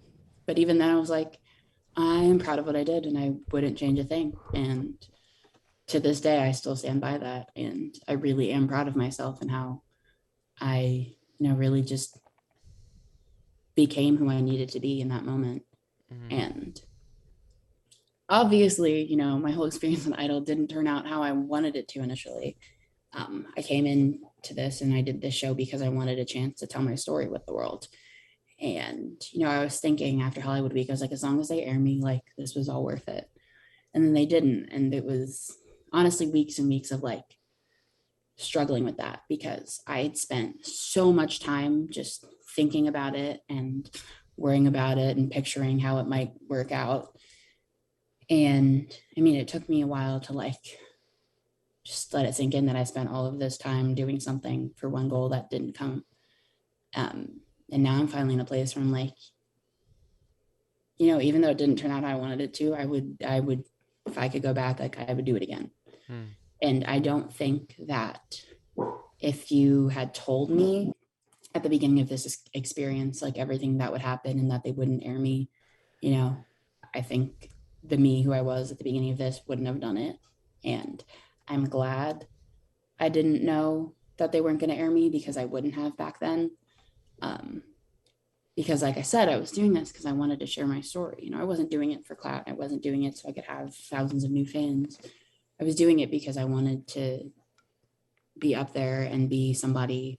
but even then I was like, I am proud of what I did and I wouldn't change a thing. And to this day, I still stand by that. And I really am proud of myself and how I, really just became who I needed to be in that moment. Mm-hmm. And obviously, my whole experience on Idol didn't turn out how I wanted it to initially. I came into this and I did this show because I wanted a chance to tell my story with the world. And, I was thinking after Hollywood Week, I was like, as long as they air me, like this was all worth it. And then they didn't. And it was honestly weeks and weeks of like struggling with that, because I had spent so much time just thinking about it and worrying about it and picturing how it might work out. And I mean, it took me a while to like just let it sink in that I spent all of this time doing something for one goal that didn't come. And now I'm finally in a place where I'm like, even though it didn't turn out how I wanted it to, I would, if I could go back, like I would do it again. Hmm. And I don't think that if you had told me at the beginning of this experience, like everything that would happen and that they wouldn't air me, I think the me who I was at the beginning of this wouldn't have done it. And I'm glad I didn't know that they weren't going to air me, because I wouldn't have back then. Because like I said, I was doing this because I wanted to share my story. I wasn't doing it for clout. I wasn't doing it so I could have thousands of new fans. I was doing it because I wanted to be up there and be somebody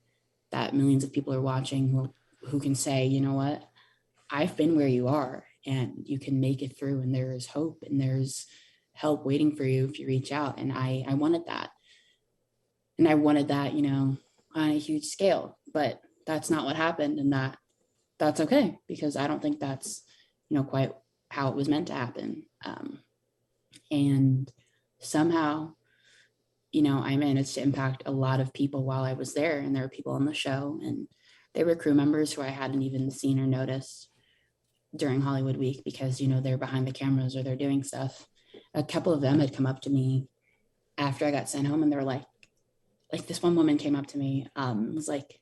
that millions of people are watching, who can say, you know what, I've been where you are and you can make it through, and there is hope and there's help waiting for you if you reach out. And I wanted that. And I wanted that, on a huge scale, but that's not what happened. And that's okay, because I don't think that's, quite how it was meant to happen. And somehow, I managed to impact a lot of people while I was there. And there were people on the show, and they were crew members who I hadn't even seen or noticed during Hollywood Week, because, they're behind the cameras or they're doing stuff. A couple of them had come up to me after I got sent home, and they were like this one woman came up to me, was like,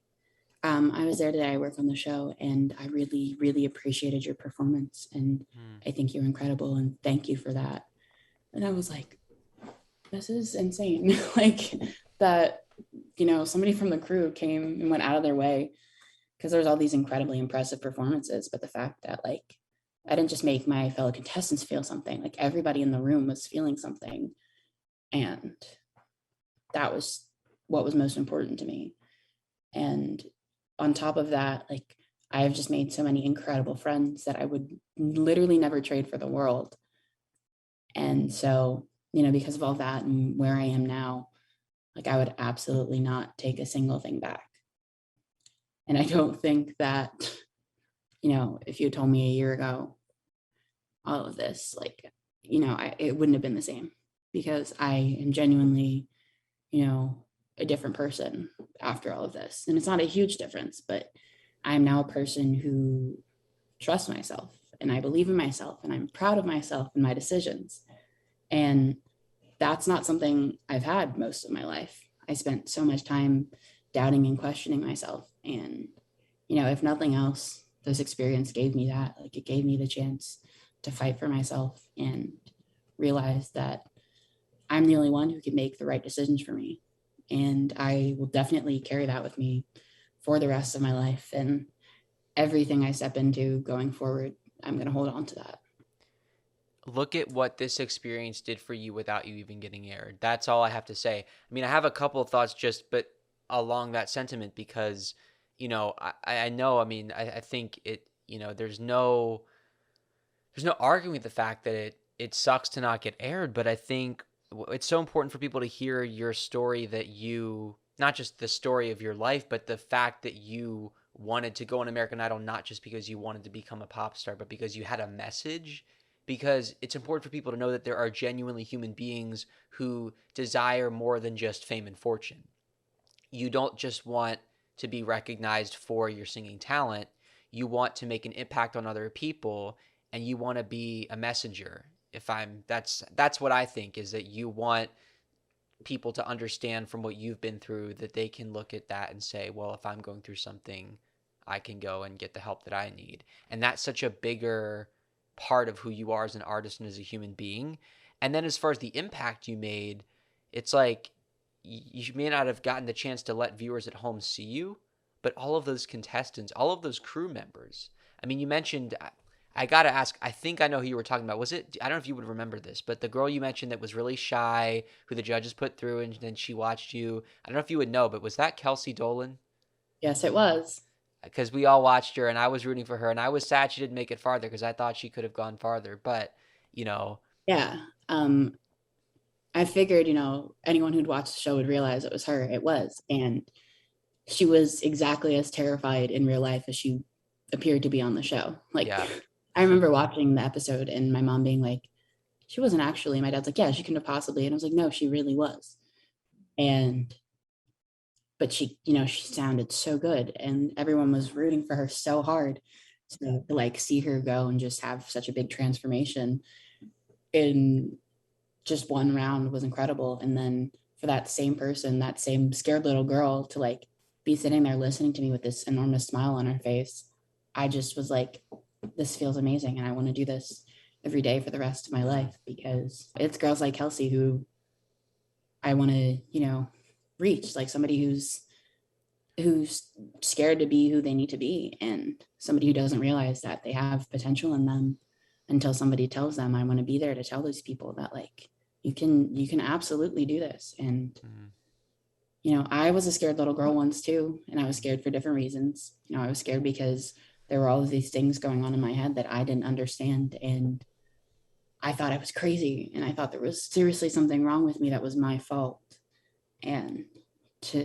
I was there today. I work on the show, and I really, really appreciated your performance. And Hmm. I think you're incredible, and thank you for that. And I was like, this is insane. Like that, somebody from the crew came and went out of their way because there's all these incredibly impressive performances. But the fact that like I didn't just make my fellow contestants feel something, like everybody in the room was feeling something. And that was what was most important to me. And on top of that, like I have just made so many incredible friends that I would literally never trade for the world. And so, because of all that and where I am now, like I would absolutely not take a single thing back. And I don't think that, if you had told me a year ago all of this, like, it wouldn't have been the same because I am genuinely, a different person after all of this. And it's not a huge difference, but I'm now a person who trusts myself and I believe in myself and I'm proud of myself and my decisions. And that's not something I've had most of my life. I spent so much time doubting and questioning myself. And, if nothing else, this experience gave me that. Like it gave me the chance to fight for myself and realize that I'm the only one who can make the right decisions for me. And I will definitely carry that with me for the rest of my life. And everything I step into going forward, I'm going to hold on to that. Look at what this experience did for you without you even getting aired. That's all I have to say. I mean, I have a couple of thoughts just, but along that sentiment because, I know, I mean, I think it, there's no arguing with the fact that it sucks to not get aired, but I think it's so important for people to hear your story that you not just the story of your life, but the fact that you wanted to go on American Idol not just because you wanted to become a pop star, but because you had a message. Because it's important for people to know that there are genuinely human beings who desire more than just fame and fortune. You don't just want to be recognized for your singing talent. You want to make an impact on other people and you want to be a messenger. If I'm that's what I think is that you want people to understand from what you've been through that they can look at that and say, well, if I'm going through something, I can go and get the help that I need. And that's such a bigger part of who you are as an artist and as a human being. And then as far as the impact you made, it's like you may not have gotten the chance to let viewers at home see you, but all of those contestants, all of those crew members. I mean, you mentioned I gotta ask. I think I know who you were talking about. Was it? I don't know if you would remember this, but the girl you mentioned that was really shy, who the judges put through, and then she watched you. I don't know if you would know, but was that Kelsey Dolan? Yes, it was. Because we all watched her, and I was rooting for her, and I was sad she didn't make it farther because I thought she could have gone farther. But you know, Yeah. I figured, anyone who'd watched the show would realize it was her. It was. And she was exactly as terrified in real life as she appeared to be on the show. Like, yeah, I remember watching the episode and my mom being like, she wasn't actually. My dad's like, yeah, she couldn't have possibly. And I was like, no, she really was. And, but she sounded so good and everyone was rooting for her so hard. So to like see her go and just have such a big transformation in just one round was incredible. And then for that same person, that same scared little girl to like be sitting there listening to me with this enormous smile on her face, I just was like, this feels amazing. And I want to do this every day for the rest of my life because it's girls like Kelsey who I want to, reach, like somebody who's scared to be who they need to be and somebody who doesn't realize that they have potential in them until somebody tells them. I want to be there to tell those people that like you can absolutely do this. And mm-hmm. I was a scared little girl once too, and I was scared for different reasons. I was scared because there were all of these things going on in my head that I didn't understand, and I thought I was crazy, and I thought there was seriously something wrong with me that was my fault. And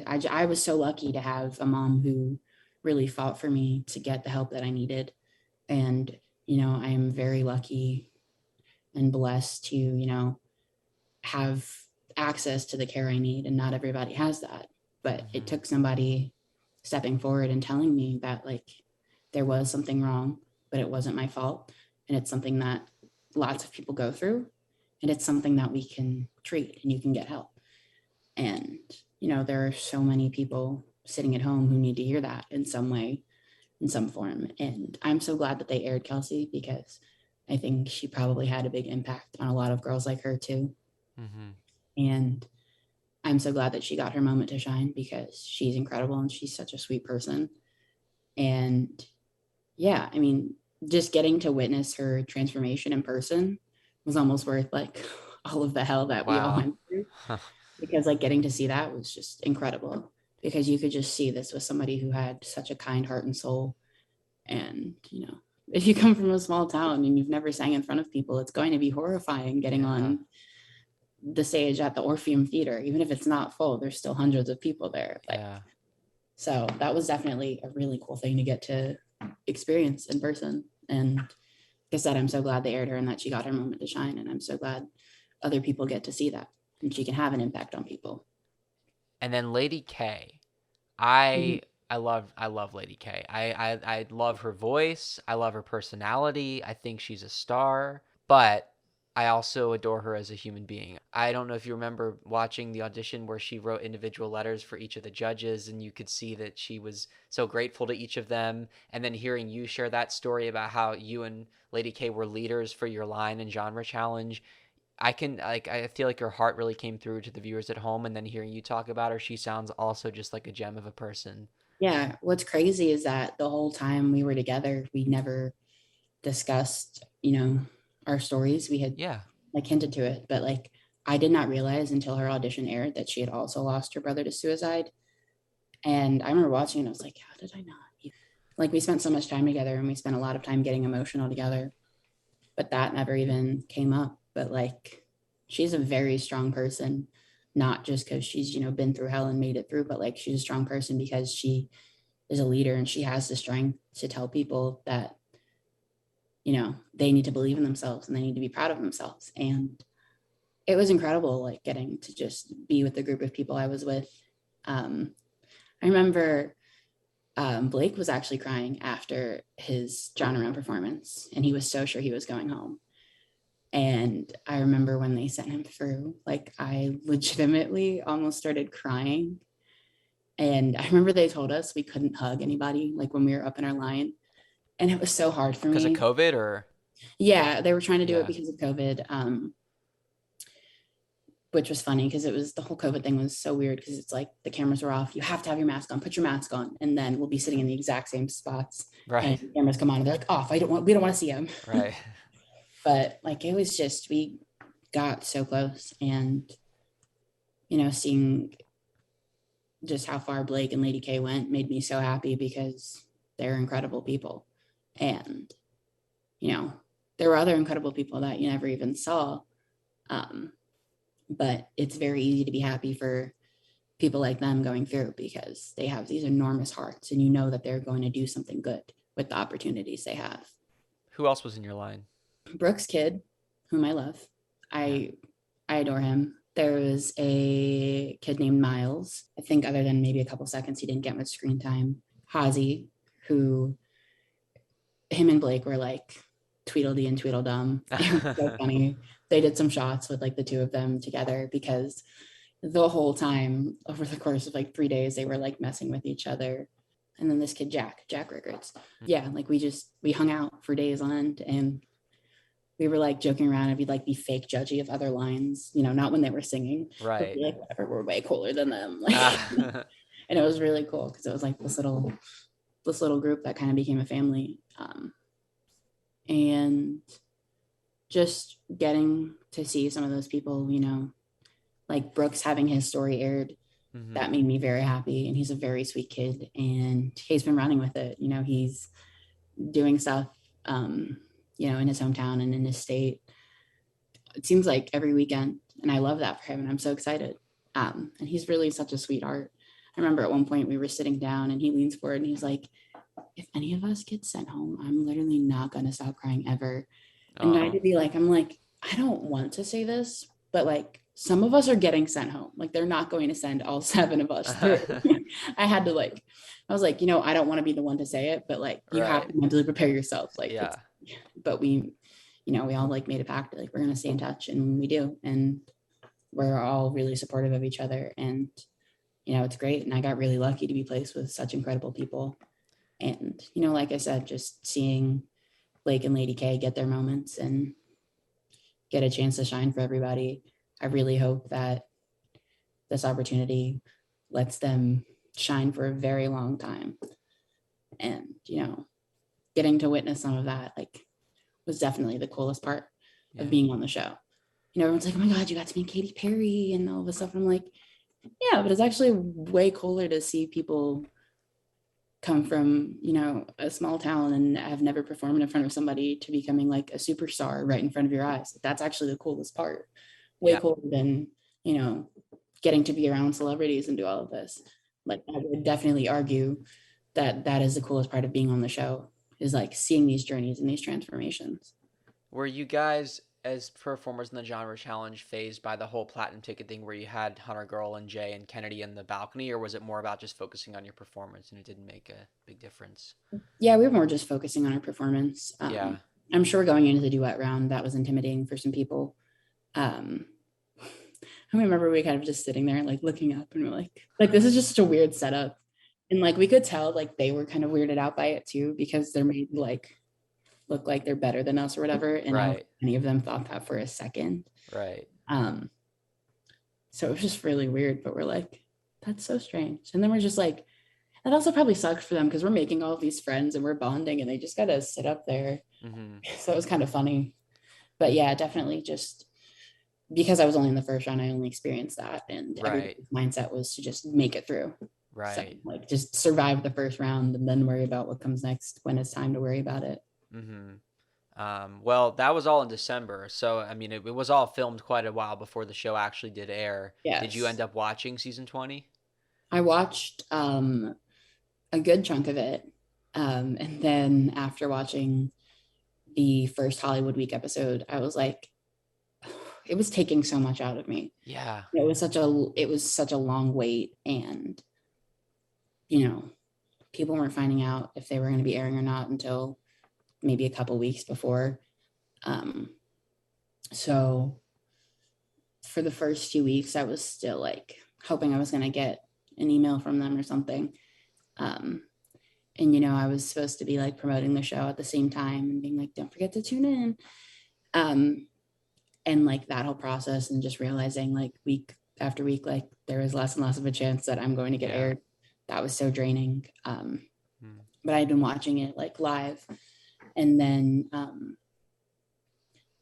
I was so lucky to have a mom who really fought for me to get the help that I needed. And, I am very lucky and blessed to, have access to the care I need. And not everybody has that. But it Mm-hmm. took somebody stepping forward and telling me that, like, there was something wrong, but it wasn't my fault. And it's something that lots of people go through. And it's something that we can treat and you can get help. And, there are so many people sitting at home who need to hear that in some way, in some form. And I'm so glad that they aired Kelsey, because I think she probably had a big impact on a lot of girls like her too. Mm-hmm. And I'm so glad that she got her moment to shine, because she's incredible and she's such a sweet person. And yeah, I mean, just getting to witness her transformation in person was almost worth like all of the hell that we all Wow. went through, because like getting to see that was just incredible, because you could just see this was somebody who had such a kind heart and soul. And if you come from a small town and you've never sang in front of people, it's going to be horrifying getting Yeah. on the stage at the Orpheum Theater. Even if it's not full, there's still hundreds of people there. Like, Yeah. so that was definitely a really cool thing to get to experience in person. And like I said, I'm so glad they aired her and that she got her moment to shine. And I'm so glad other people get to see that and she can have an impact on people. And then Lady K. Mhm. I love Lady K. I love her voice. I love her personality. I think she's a star, but I also adore her as a human being. I don't know if you remember watching the audition where she wrote individual letters for each of the judges, and you could see that she was so grateful to each of them. And then hearing you share that story about how you and Lady K were leaders for your line and genre challenge, I feel like her heart really came through to the viewers at home, and then hearing you talk about her, she sounds also just like a gem of a person. Yeah. What's crazy is that the whole time we were together, we never discussed, our stories. We had Yeah. like hinted to it, but like I did not realize until her audition aired that she had also lost her brother to suicide. And I remember watching and I was like, how did I not? Like we spent so much time together and we spent a lot of time getting emotional together, but that never even came up. But like she's a very strong person, not just because she's, been through hell and made it through, but like she's a strong person because she is a leader and she has the strength to tell people that, they need to believe in themselves and they need to be proud of themselves. And it was incredible, like getting to just be with the group of people I was with. Um, I remember Blake was actually crying after his John Around performance, and he was so sure he was going home. And I remember when they sent him through, like I legitimately almost started crying. And I remember they told us we couldn't hug anybody, like when we were up in our line. And it was so hard for Because of me. COVID or Yeah, they were trying to do it yeah. because of COVID. Which was funny because it was the whole COVID thing was so weird because it's like the cameras were off. You have to have your mask on, put your mask on, and then we'll be sitting in the exact same spots. And Right. the cameras come on and they're like off. We don't want to see them. Right. But like it was just we got so close, and seeing just how far Blake and Lady K went made me so happy because they're incredible people. And there were other incredible people that you never even saw. Um, but it's very easy to be happy for people like them going through because they have these enormous hearts and you know that they're going to do something good with the opportunities they have. Who else was in your line? Brooks Kid, whom I love, Yeah. I adore him. There was a kid named Miles. I think other than maybe a couple seconds, he didn't get much screen time. Hazy, who him and Blake were like Tweedledee and Tweedledum. It was so funny. They did some shots with like the two of them together because the whole time over the course of like 3 days, they were like messing with each other. And then this kid, Jack Rickards. Yeah, like we hung out for days on end and we were like joking around and we'd like be fake judgy of other lines, not when they were singing, but Right. be like, whatever, we're way cooler than them. Like, Ah. and it was really cool because it was like this little group that kind of became a family. And just getting to see some of those people, like Brooks having his story aired, Mhm. that made me very happy. And he's a very sweet kid and he's been running with it. He's doing stuff, in his hometown and in his state. It seems like every weekend. And I love that for him. And I'm so excited. And he's really such a sweetheart. I remember at one point we were sitting down and he leans forward and he's like, if any of us get sent home, I'm literally not going to stop crying ever. And I had Oh. to be like, I'm like, I don't want to say this, but like some of us are getting sent home. Like they're not going to send all 7 of us through. I had to like, I was like, I don't want to be the one to say it, but like you have Right. to mentally prepare yourself. Like it's, Yeah. but we all like made a pact, like we're gonna stay in touch and we do. And we're all really supportive of each other. And it's great. And I got really lucky to be placed with such incredible people. And, like I said, just seeing Blake and Lady K get their moments and get a chance to shine for everybody. I really hope that this opportunity lets them shine for a very long time. And, getting to witness some of that, like, was definitely the coolest part of being on the show. Everyone's like, oh my God, you got to meet Katy Perry and all this stuff. And I'm like, yeah, but it's actually way cooler to see people come from, a small town and have never performed in front of somebody to becoming like a superstar right in front of your eyes. That's actually the coolest part. Way cooler than, getting to be around celebrities and do all of this. Like, I would definitely argue that that is the coolest part of being on the show, is like seeing these journeys and these transformations. Were you guys, as performers in the genre challenge, phased by the whole platinum ticket thing where you had Hunter Girl and Jay and Kennedy in the balcony, or was it more about just focusing on your performance and it didn't make a big difference? Yeah, we were more just focusing on our performance. Yeah. I'm sure going into the duet round, that was intimidating for some people. I remember we kind of just sitting there like looking up and we're like this is just such a weird setup. And like we could tell like they were kind of weirded out by it too, because they're made like look like they're better than us or whatever. And I don't think any of them thought that for a second. Right. So it was just really weird, but we're like, that's so strange. And then we're just like, that also probably sucked for them because we're making all of these friends and we're bonding and they just got to sit up there. Mm-hmm. So it was kind of funny. But yeah, definitely just because I was only in the first round, I only experienced that. And everybody's mindset was to just make it through. Right. So, like just survive the first round and then worry about what comes next when it's time to worry about it. Mm-hmm. Well, that was all in December. So, I mean, it was all filmed quite a while before the show actually did air. Yes. Did you end up watching season 20? I watched a good chunk of it. And then after watching the first Hollywood Week episode, I was like, it was taking so much out of me. Yeah. It was such a long wait. And, people weren't finding out if they were going to be airing or not until maybe a couple weeks before. So for the first few weeks, I was still like hoping I was going to get an email from them or something. And, I was supposed to be like promoting the show at the same time and being like, don't forget to tune in. And like that whole process and just realizing like week after week, like there is less and less of a chance that I'm going to get aired. That was so draining. But I'd been watching it like live. And then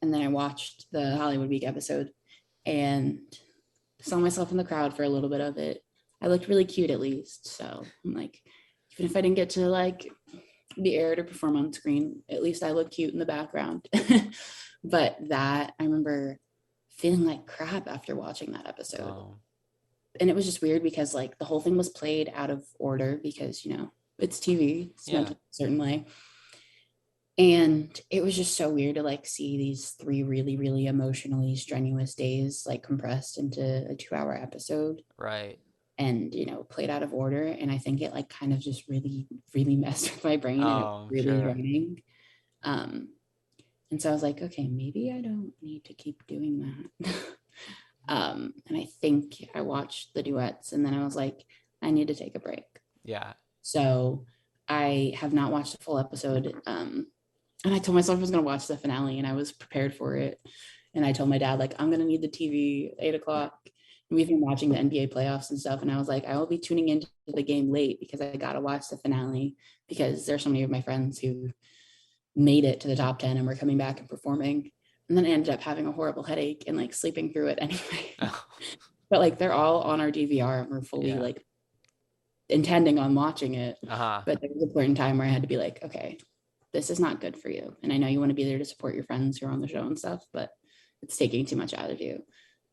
I watched the Hollywood Week episode and saw myself in the crowd for a little bit of it. I looked really cute at least. So I'm like, even if I didn't get to like be aired or perform on screen, at least I look cute in the background. But that, I remember feeling like crap after watching that episode. Oh. And it was just weird because like the whole thing was played out of order because, it's TV, it's meant a certain way. And it was just so weird to like see these 3 really, really emotionally strenuous days like compressed into a 2-hour episode. Right. And, played out of order. And I think it like kind of just really, really messed with my brain. And it was really draining. And so I was like, okay, maybe I don't need to keep doing that. And I think I watched the duets and then I was like, I need to take a break. Yeah. So I have not watched the full episode. And I told myself I was going to watch the finale and I was prepared for it. And I told my dad, like, I'm going to need the TV at 8:00. And we've been watching the NBA playoffs and stuff. And I was like, I will be tuning into the game late because I got to watch the finale because there's so many of my friends who made it to the top 10 and were coming back and performing. And then I ended up having a horrible headache and like sleeping through it anyway. Oh. But like they're all on our DVR and we're fully like intending on watching it. Uh-huh. But there was a point in time where I had to be like, okay, this is not good for you. And I know you want to be there to support your friends who are on the show and stuff, but it's taking too much out of you.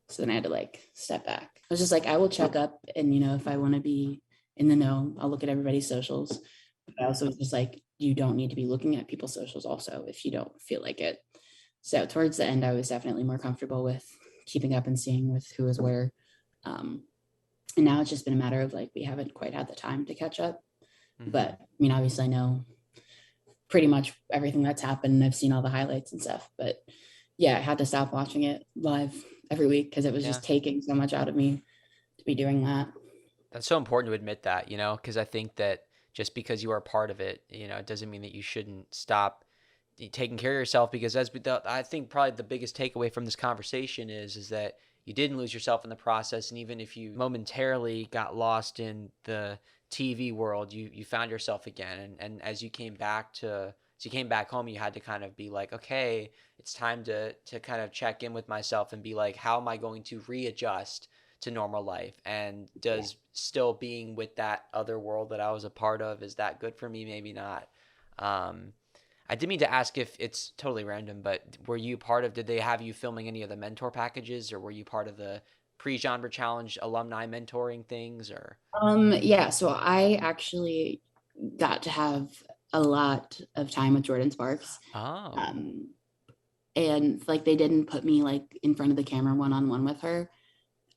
So then I had to like step back. I was just like, I will check up and, if I want to be in the know, I'll look at everybody's socials. But I also was just like, you don't need to be looking at people's socials also if you don't feel like it. So towards the end, I was definitely more comfortable with keeping up and seeing with who is where. And now it's just been a matter of like, we haven't quite had the time to catch up. Mm-hmm. But I mean, obviously I know pretty much everything that's happened. And I've seen all the highlights and stuff, but yeah, I had to stop watching it live every week because it was just taking so much out of me to be doing that. That's so important to admit that, because I think that just because you are a part of it, it doesn't mean that you shouldn't stop taking care of yourself. Because I think probably the biggest takeaway from this conversation is that you didn't lose yourself in the process, and even if you momentarily got lost in the TV world, you found yourself again, and as you came back home, you had to kind of be like, okay, it's time to kind of check in with myself and be like, how am I going to readjust to normal life, and Yeah. does still being with that other world that I was a part of, is that good for me? Maybe not. um I did mean to ask, if it's totally random, but did they have you filming any of the mentor packages, or were you part of the pre-genre challenge alumni mentoring things, or? Yeah, so I actually got to have a lot of time with Jordan Sparks. Oh. Um, and like they didn't put me like in front of the camera one on one with her.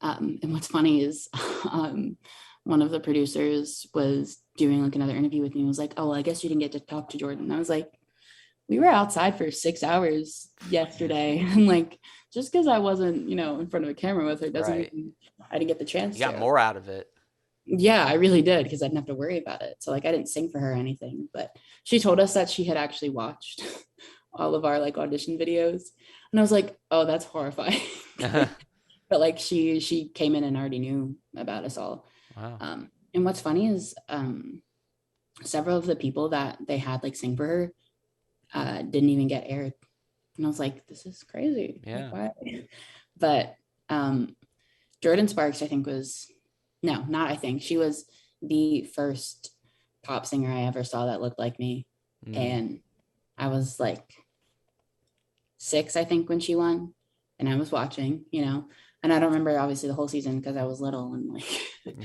And what's funny is um, one of the producers was doing like another interview with me and was like, oh, well, I guess you didn't get to talk to Jordan. And I was like, we were outside for 6 hours yesterday. And like, just because I wasn't, in front of a camera with her doesn't Right. mean I didn't get the You chance got to. more out of it. Yeah, I really did because I didn't have to worry about it. So like I didn't sing for her or anything, but she told us that she had actually watched all of our like audition videos. And I was like, oh, that's horrifying. But like she came in and already knew about us all. Wow. And what's funny is several of the people that they had like sing for her didn't even get aired. And I was like, this is crazy. Like, Yeah. why? But Jordan Sparks, I think, was no, not I think. She was the first pop singer I ever saw that looked like me. Mm. And I was like 6, I think, when she won. And I was watching, and I don't remember obviously the whole season because I was little and like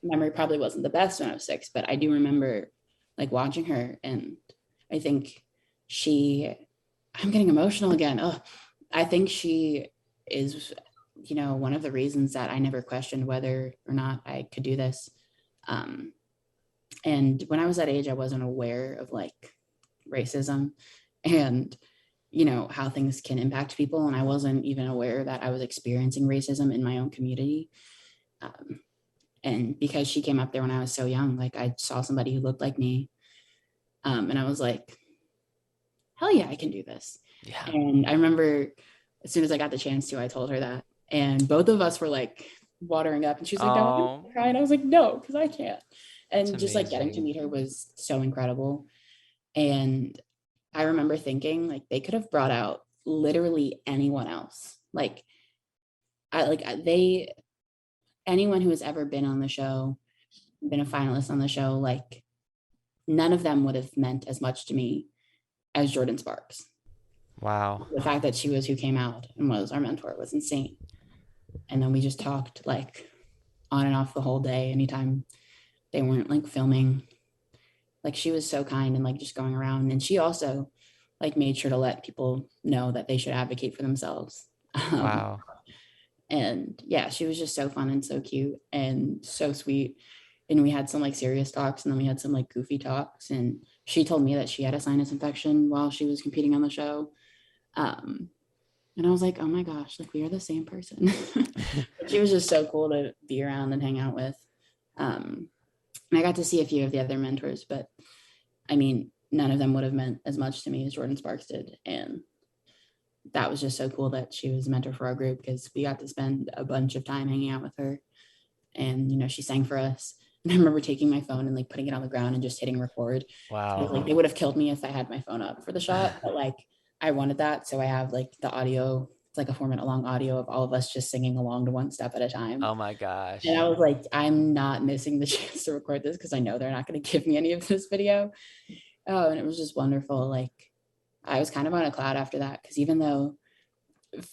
memory probably wasn't the best when I was 6, but I do remember like watching her. And I think she, I'm getting emotional again. Oh, I think she is, one of the reasons that I never questioned whether or not I could do this. Um, and when I was that age, I wasn't aware of like racism and, how things can impact people. And I wasn't even aware that I was experiencing racism in my own community. Um, and because she came up there when I was so young, like I saw somebody who looked like me. And I was like, hell yeah, I can do this. Yeah. And I remember as soon as I got the chance to, I told her that. And both of us were like watering up. And she's like, no, I'm Oh, gonna cry. And I was like, no, because I can't. that's And just like getting to amazing. meet her was so incredible. And I remember thinking like they could have brought out literally anyone else. Like they anyone who has ever been on the show, been a finalist on the show, like none of them would have meant as much to me as Jordan Sparks. Wow. The fact that she was who came out and was our mentor was insane. And then we just talked like on and off the whole day. Anytime they weren't like filming, like she was so kind and like just going around. And she also like made sure to let people know that they should advocate for themselves. Um, Wow. and yeah, she was just so fun and so cute and so sweet. And we had some like serious talks and then we had some like goofy talks. And she told me that she had a sinus infection while she was competing on the show. Um, and I was like, oh my gosh, like we are the same person. She was just so cool to be around and hang out with. And I got to see a few of the other mentors, but I mean, none of them would have meant as much to me as Jordan Sparks did. And that was just so cool that she was a mentor for our group because we got to spend a bunch of time hanging out with her. And, she sang for us. And I remember taking my phone and like putting it on the ground and just hitting record. Wow. Like they would have killed me if I had my phone up for the shot, but like I wanted that. So I have like the audio, it's like a 4-minute long audio of all of us just singing along to One Step at a Time. Oh my And I gosh. was like, I'm not missing the chance to record this because I know they're not going to give me any of this video. Oh, and it was just wonderful. Like I was kind of on a cloud after that because even though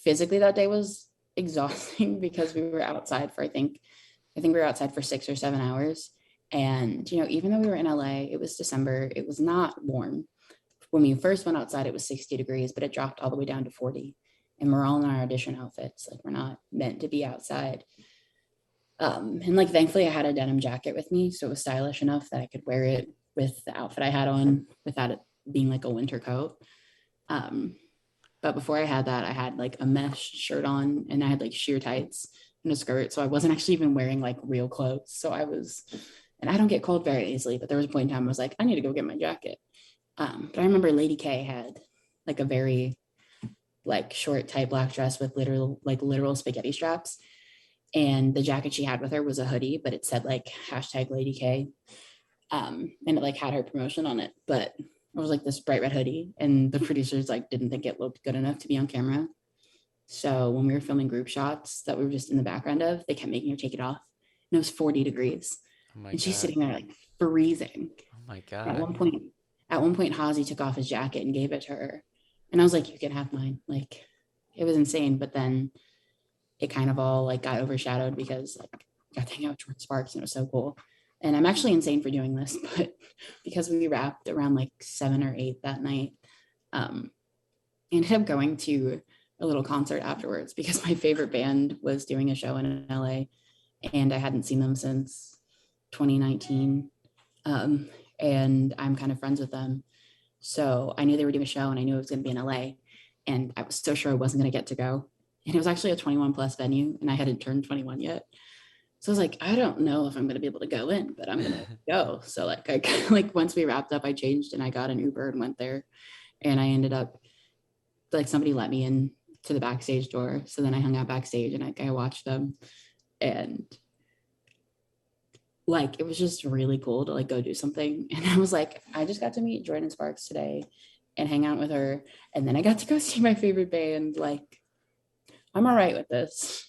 physically that day was exhausting because we were outside for I think we were outside for 6 or 7 hours. And even though we were in LA, it was December, it was not warm. When we first went outside, it was 60 degrees, but it dropped all the way down to 40. And we're all in our audition outfits. Like we're not meant to be outside. And like thankfully I had a denim jacket with me. So it was stylish enough that I could wear it with the outfit I had on without it being like a winter coat. Um, but before I had that, I had like a mesh shirt on and I had like sheer tights and a skirt. So I wasn't actually even wearing like real clothes. So I was, and I don't get cold very easily, but there was a point in time I was like, I need to go get my jacket. But I remember Lady K had like a very like short tight black dress with literal spaghetti straps. And the jacket she had with her was a hoodie, but it said like hashtag Lady K. And it like had her promotion on it. But it was like this bright red hoodie. And the producers like didn't think it looked good enough to be on camera. So when we were filming group shots that we were just in the background of, they kept making her take it off. And it was 40 degrees. Oh my And she's God. sitting there like freezing. Oh my At God. one point, Hazy took off his jacket and gave it to her. And I was like, you can have mine. Like it was insane. But then it kind of all like got overshadowed because like I got to hang out with Jordan Sparks and it was so cool. And I'm actually insane for doing this, but because we wrapped around like 7 or 8 that night, I ended up going to a little concert afterwards because my favorite band was doing a show in LA and I hadn't seen them since 2019. And I'm kind of friends with them. So I knew they were doing a show and I knew it was going to be in LA. And I was so sure I wasn't going to get to go. And it was actually a 21 plus venue and I hadn't turned 21 yet. So I was like, I don't know if I'm going to be able to go in, but I'm going to go. So like, like once we wrapped up, I changed and I got an Uber and went there. And I ended up like somebody let me in to the backstage door. So then I hung out backstage and I watched them. And like, it was just really cool to like go do something. And I was like, I just got to meet Jordan Sparks today and hang out with her. And then I got to go see my favorite band. Like, I'm all right with this.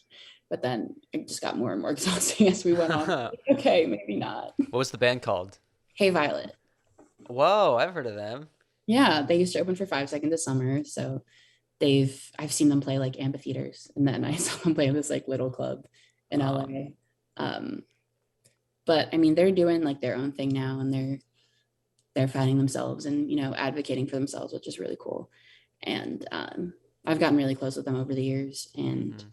But then it just got more and more exhausting as we went on. What Like, okay, maybe not. was the band called? Hey Violet. Whoa, I've heard of them. Yeah, they used to open for 5 Seconds of Summer. So I've seen them play like amphitheaters. And then I saw them play in this like little club in Oh, LA. But I mean, they're doing like their own thing now and they're finding themselves and, you know, advocating for themselves, which is really cool. And I've gotten really close with them over the years and mhm.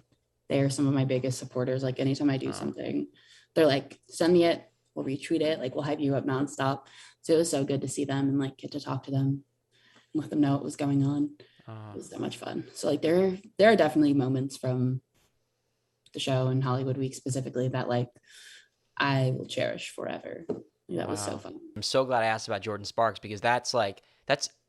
they are some of my biggest supporters. Like anytime I do Oh, something, they're like, send me it, we'll retweet it, like we'll hype you up nonstop. So it was so good to see them and like get to talk to them and let them know what was going on. It oh, was so much fun. So like there are definitely moments from the show and Hollywood Week specifically that like I will cherish forever. That was so wow. fun. I'm so glad I asked about Jordan Sparks because that's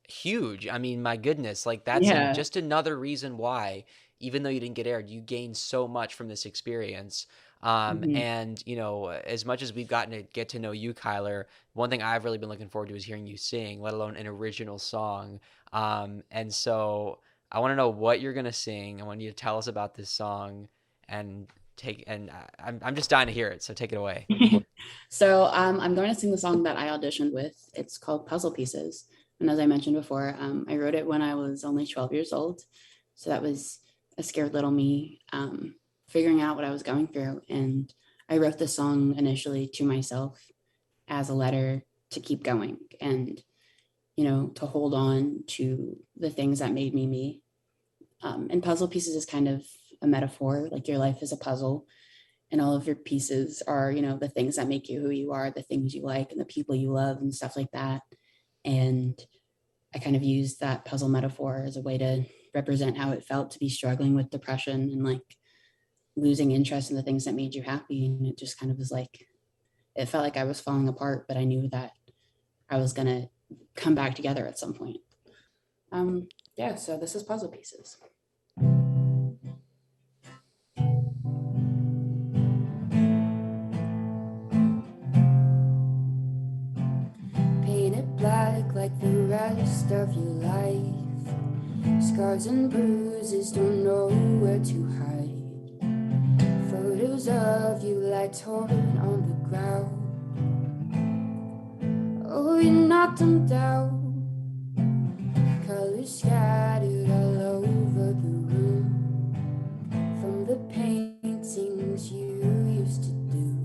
huge. I mean, my goodness, like Yeah. just another reason why, even though you didn't get aired, you gained so much from this experience. Mhm. And you know, as much as we've gotten to get to know you, Kyler, one thing I've really been looking forward to is hearing you sing, let alone an original song. And so I want to know what you're gonna sing. I want you to tell us about this song and I'm just dying to hear it. So take it away. So I'm going to sing the song that I auditioned with. It's called Puzzle Pieces. And as I mentioned before, I wrote it when I was only 12 years old. So that was a scared little me figuring out what I was going through. And I wrote this song initially to myself as a letter to keep going and, you know, to hold on to the things that made me me. And Puzzle Pieces is kind of a metaphor, like your life is a puzzle and all of your pieces are, you know, the things that make you who you are, the things you like and the people you love and stuff like that. And I kind of used that puzzle metaphor as a way to represent how it felt to be struggling with depression and like losing interest in the things that made you happy. And it just kind of was like, it felt like I was falling apart, but I knew that I was going to come back together at some point. Yeah, so this is Puzzle Pieces. Painted black like the rest of your life. Scars and bruises, don't know where to hide. Photos of you lie torn on the ground. Oh, you knocked them down. Colors scattered all over the room from the paintings you used to do.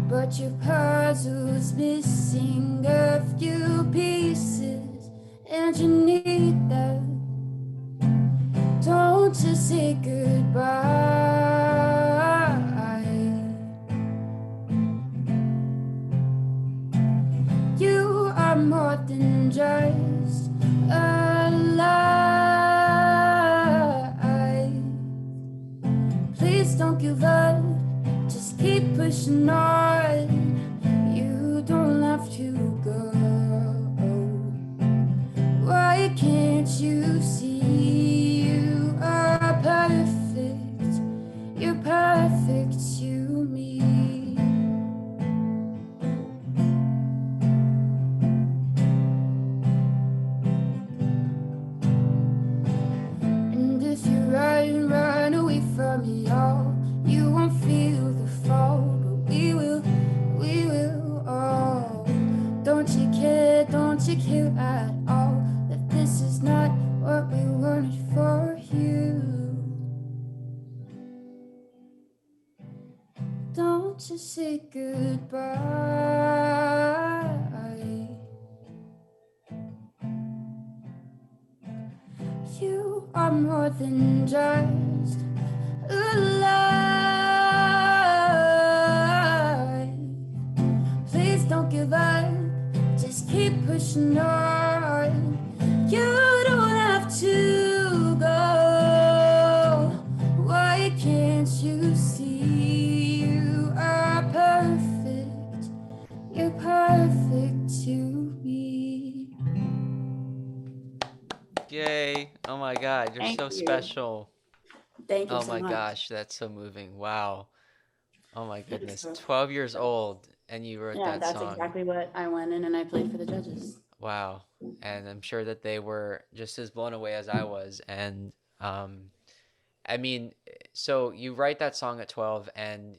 But your puzzle's missing a few pieces, and you need that. Don't just say goodbye. You are more than just alive. Please don't if you run away from it all, you won't feel the fall, but we will. Oh, don't you care at all that this is not what we wanted for you? Don't just say goodbye. You are more than just alive. Please don't give up. Just keep pushing on. You don't have to go. Why can't you see you are perfect? You're perfect to me. Yay. Oh my God, you're Thank so you. special. Thank you Oh so my much. gosh, that's so moving. Wow. Oh my goodness. So, 12 years old and you wrote yeah, that that's song. exactly what I went in and I played for the judges. Wow. And I'm sure that they were just as blown away as I was. And I mean, so you write that song at 12 and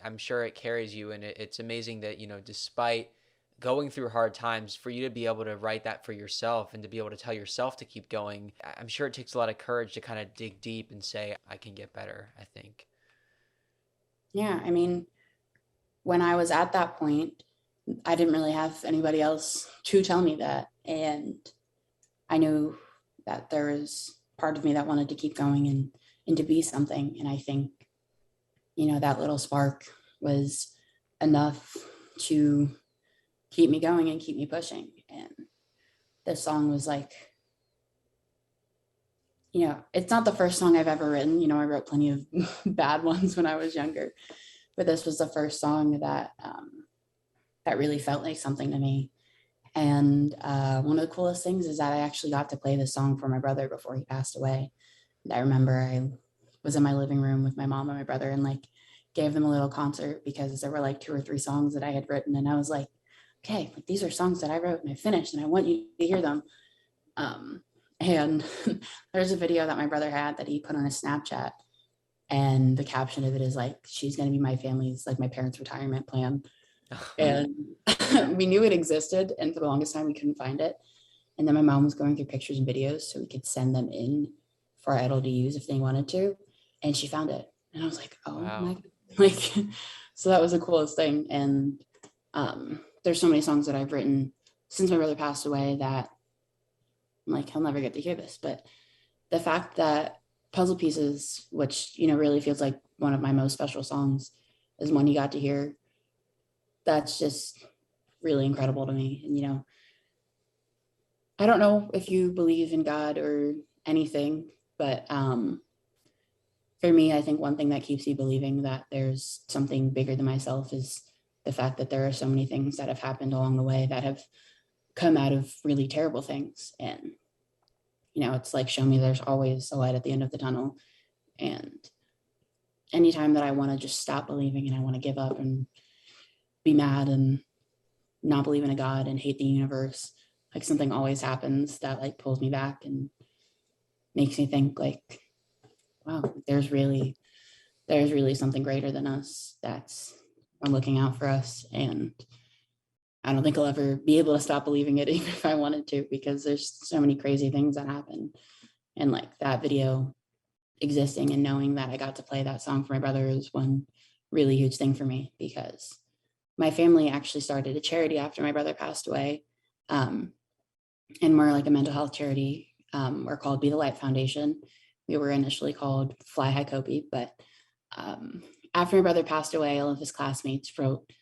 I'm sure it carries you and it's amazing that, despite going through hard times for you to be able to write that for yourself and to be able to tell yourself to keep going. I'm sure it takes a lot of courage to kind of dig deep and say I can get better, I think. Yeah, I mean, when I was at that point, I didn't really have anybody else to tell me that. And I knew that there was part of me that wanted to keep going and to be something. And I think, that little spark was enough to keep me going and keep me pushing. And this song was like, it's not the first song I've ever written. I wrote plenty of bad ones when I was younger, but this was the first song that really felt like something to me. And one of the coolest things is that I actually got to play this song for my brother before he passed away. And I remember I was in my living room with my mom and my brother and like gave them a little concert because there were like 2 or 3 songs that I had written. And I was like, okay, like these are songs that I wrote and I finished and I want you to hear them. And there's a video that my brother had that he put on his Snapchat. And the caption of it is like, she's going to be my family's, like my parents' retirement plan. And we knew it existed. And for the longest time, we couldn't find it. And then my mom was going through pictures and videos so we could send them in for Idol to use if they wanted to. And she found it. And I was like, oh my Wow. God. Like, so that was the coolest thing. And there's so many songs that I've written since my brother passed away that I'm like, he'll never get to hear this. But the fact that Puzzle Pieces, which, really feels like one of my most special songs, is one you got to hear, that's just really incredible to me. And, I don't know if you believe in God or anything, but for me, I think one thing that keeps me believing that there's something bigger than myself is the fact that there are so many things that have happened along the way that have come out of really terrible things. And, it's like, show me there's always a light at the end of the tunnel. And anytime that I want to just stop believing and I want to give up and be mad and not believe in a God and hate the universe, like something always happens that like pulls me back and makes me think like, wow, there's really something greater than us that's looking out for us. And I don't think I'll ever be able to stop believing it even if I wanted to, because there's so many crazy things that happen. And like that video existing and knowing that I got to play that song for my brother is one really huge thing for me, because my family actually started a charity after my brother passed away. And we're like a mental health charity. We're called Be the Light Foundation. We were initially called Fly High Kobe, but after my brother passed away, all of his classmates wrote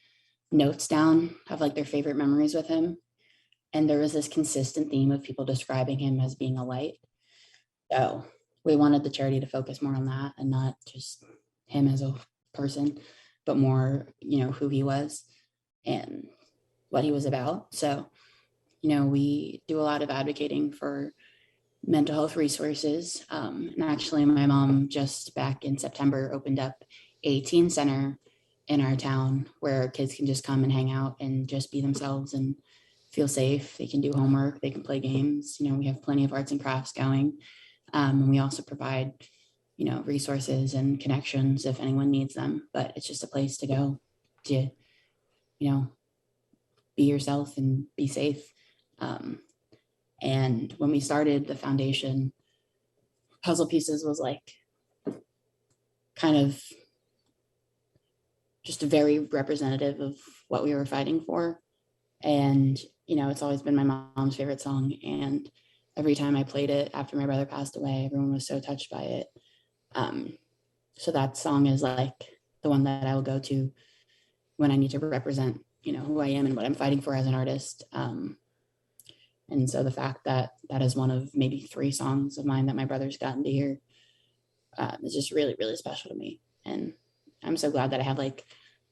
notes down of like their favorite memories with him. And there was this consistent theme of people describing him as being a light. So we wanted the charity to focus more on that and not just him as a person, but more, who he was and what he was about. So, we do a lot of advocating for mental health resources. And actually, my mom just back in September opened up a teen center in our town where kids can just come and hang out and just be themselves and feel safe. They can do homework, they can play games. We have plenty of arts and crafts going. And we also provide, resources and connections if anyone needs them. But it's just a place to go to, be yourself and be safe. Um, and when we started the foundation, Puzzle Pieces was like kind of just very representative of what we were fighting for. And, it's always been my mom's favorite song. And every time I played it after my brother passed away, everyone was so touched by it. Um, so that song is like the one that I will go to when I need to represent, who I am and what I'm fighting for as an artist. And so the fact that that is one of maybe 3 songs of mine that my brother's gotten to hear is just really, really special to me. And I'm so glad that I have like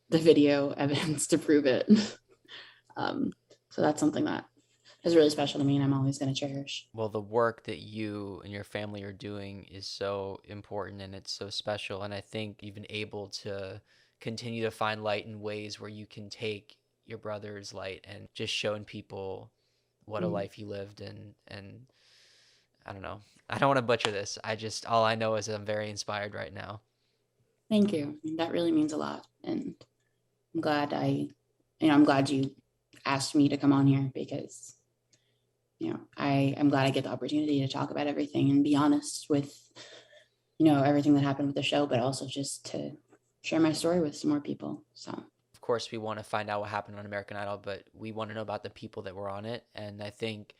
the video evidence to prove it. So that's something that is really special to me and I'm always going to cherish. Well, the work that you and your family are doing is so important and it's so special. And I think you've been able to continue to find light in ways where you can take your brother's light and just showing people what a life he lived. And I don't know. I don't want to butcher this. All I know is I'm very inspired right now. Thank you. That really means a lot. And I'm glad I'm glad you asked me to come on here because, I'm glad I get the opportunity to talk about everything and be honest with, everything that happened with the show, but also just to share my story with some more people. So, of course, we want to find out what happened on American Idol, but we want to know about the people that were on it. And I think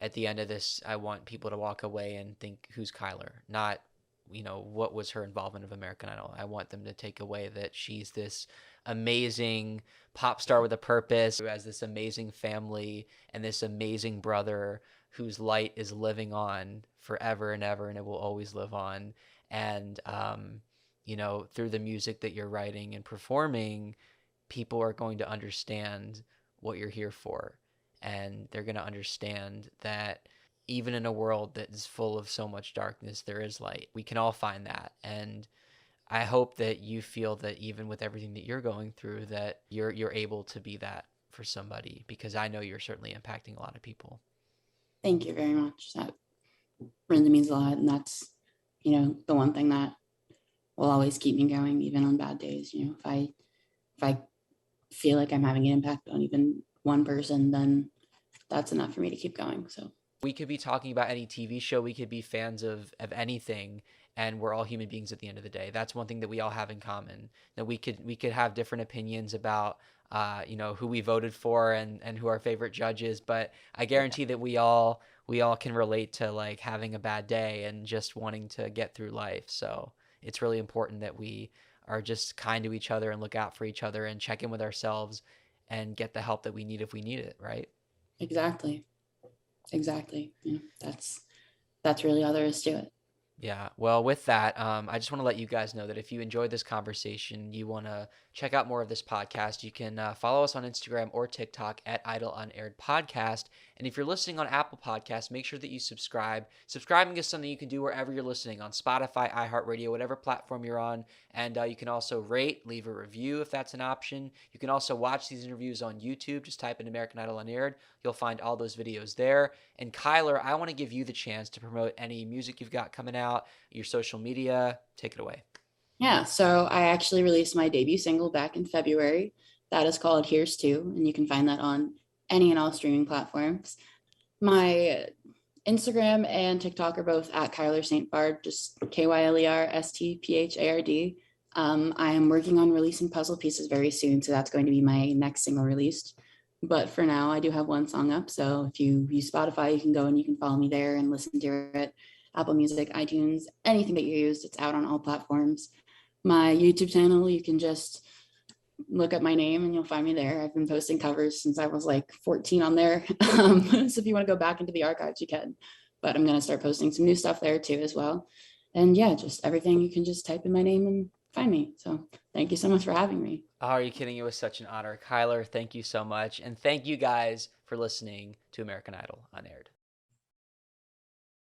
at the end of this, I want people to walk away and think, who's Kyler? Not, what was her involvement of American Idol? I want them to take away that she's this amazing pop star with a purpose, who has this amazing family and this amazing brother whose light is living on forever and ever, and it will always live on. And, through the music that you're writing and performing, people are going to understand what you're here for. And they're going to understand that even in a world that is full of so much darkness, there is light. We can all find that. And I hope that you feel that even with everything that you're going through, that you're able to be that for somebody, because I know you're certainly impacting a lot of people. Thank you very much. That really means a lot. And that's, the one thing that will always keep me going, even on bad days. If I feel like I'm having an impact on even one person, then that's enough for me to keep going. So we could be talking about any TV show, we could be fans of anything, and we're all human beings at the end of the day. That's one thing that we all have in common. That we could have different opinions about who we voted for and who our favorite judge is, but I guarantee that we all can relate to like having a bad day and just wanting to get through life. So it's really important that we are just kind to each other and look out for each other and check in with ourselves and get the help that we need if we need it, right? exactly. That's really all there is to it. Yeah. Well, with that, I just want to let you guys know that if you enjoyed this conversation, you want to check out more of this podcast, you can follow us on Instagram or TikTok at Idle Unaired Podcast. And if you're listening on Apple Podcasts, make sure that you subscribe. Subscribing is something you can do wherever you're listening, on Spotify, iHeartRadio, whatever platform you're on. And you can also rate, leave a review if that's an option. You can also watch these interviews on YouTube. Just type in American Idol Unaired. You'll find all those videos there. And Kyler, I want to give you the chance to promote any music you've got coming out, your social media. Take it away. Yeah, so I actually released my debut single back in February. That is called Here's To, and you can find that on any and all streaming platforms. My Instagram and TikTok are both at Kyler St. Phard, just KYLERSTPHARD. I am working on releasing Puzzle Pieces very soon, so that's going to be my next single released. But for now, I do have one song up. So if you use Spotify, you can go and you can follow me there and listen to it. Apple Music, iTunes, anything that you use, it's out on all platforms. My YouTube channel, you can just look up my name and you'll find me there. I've been posting covers since I was like 14 on there. So if you want to go back into the archives, you can. But I'm going to start posting some new stuff there too as well. And yeah, just everything, you can just type in my name and find me. So thank you so much for having me. Oh, are you kidding? It was such an honor. Kyler, thank you so much. And thank you guys for listening to American Idol Unaired.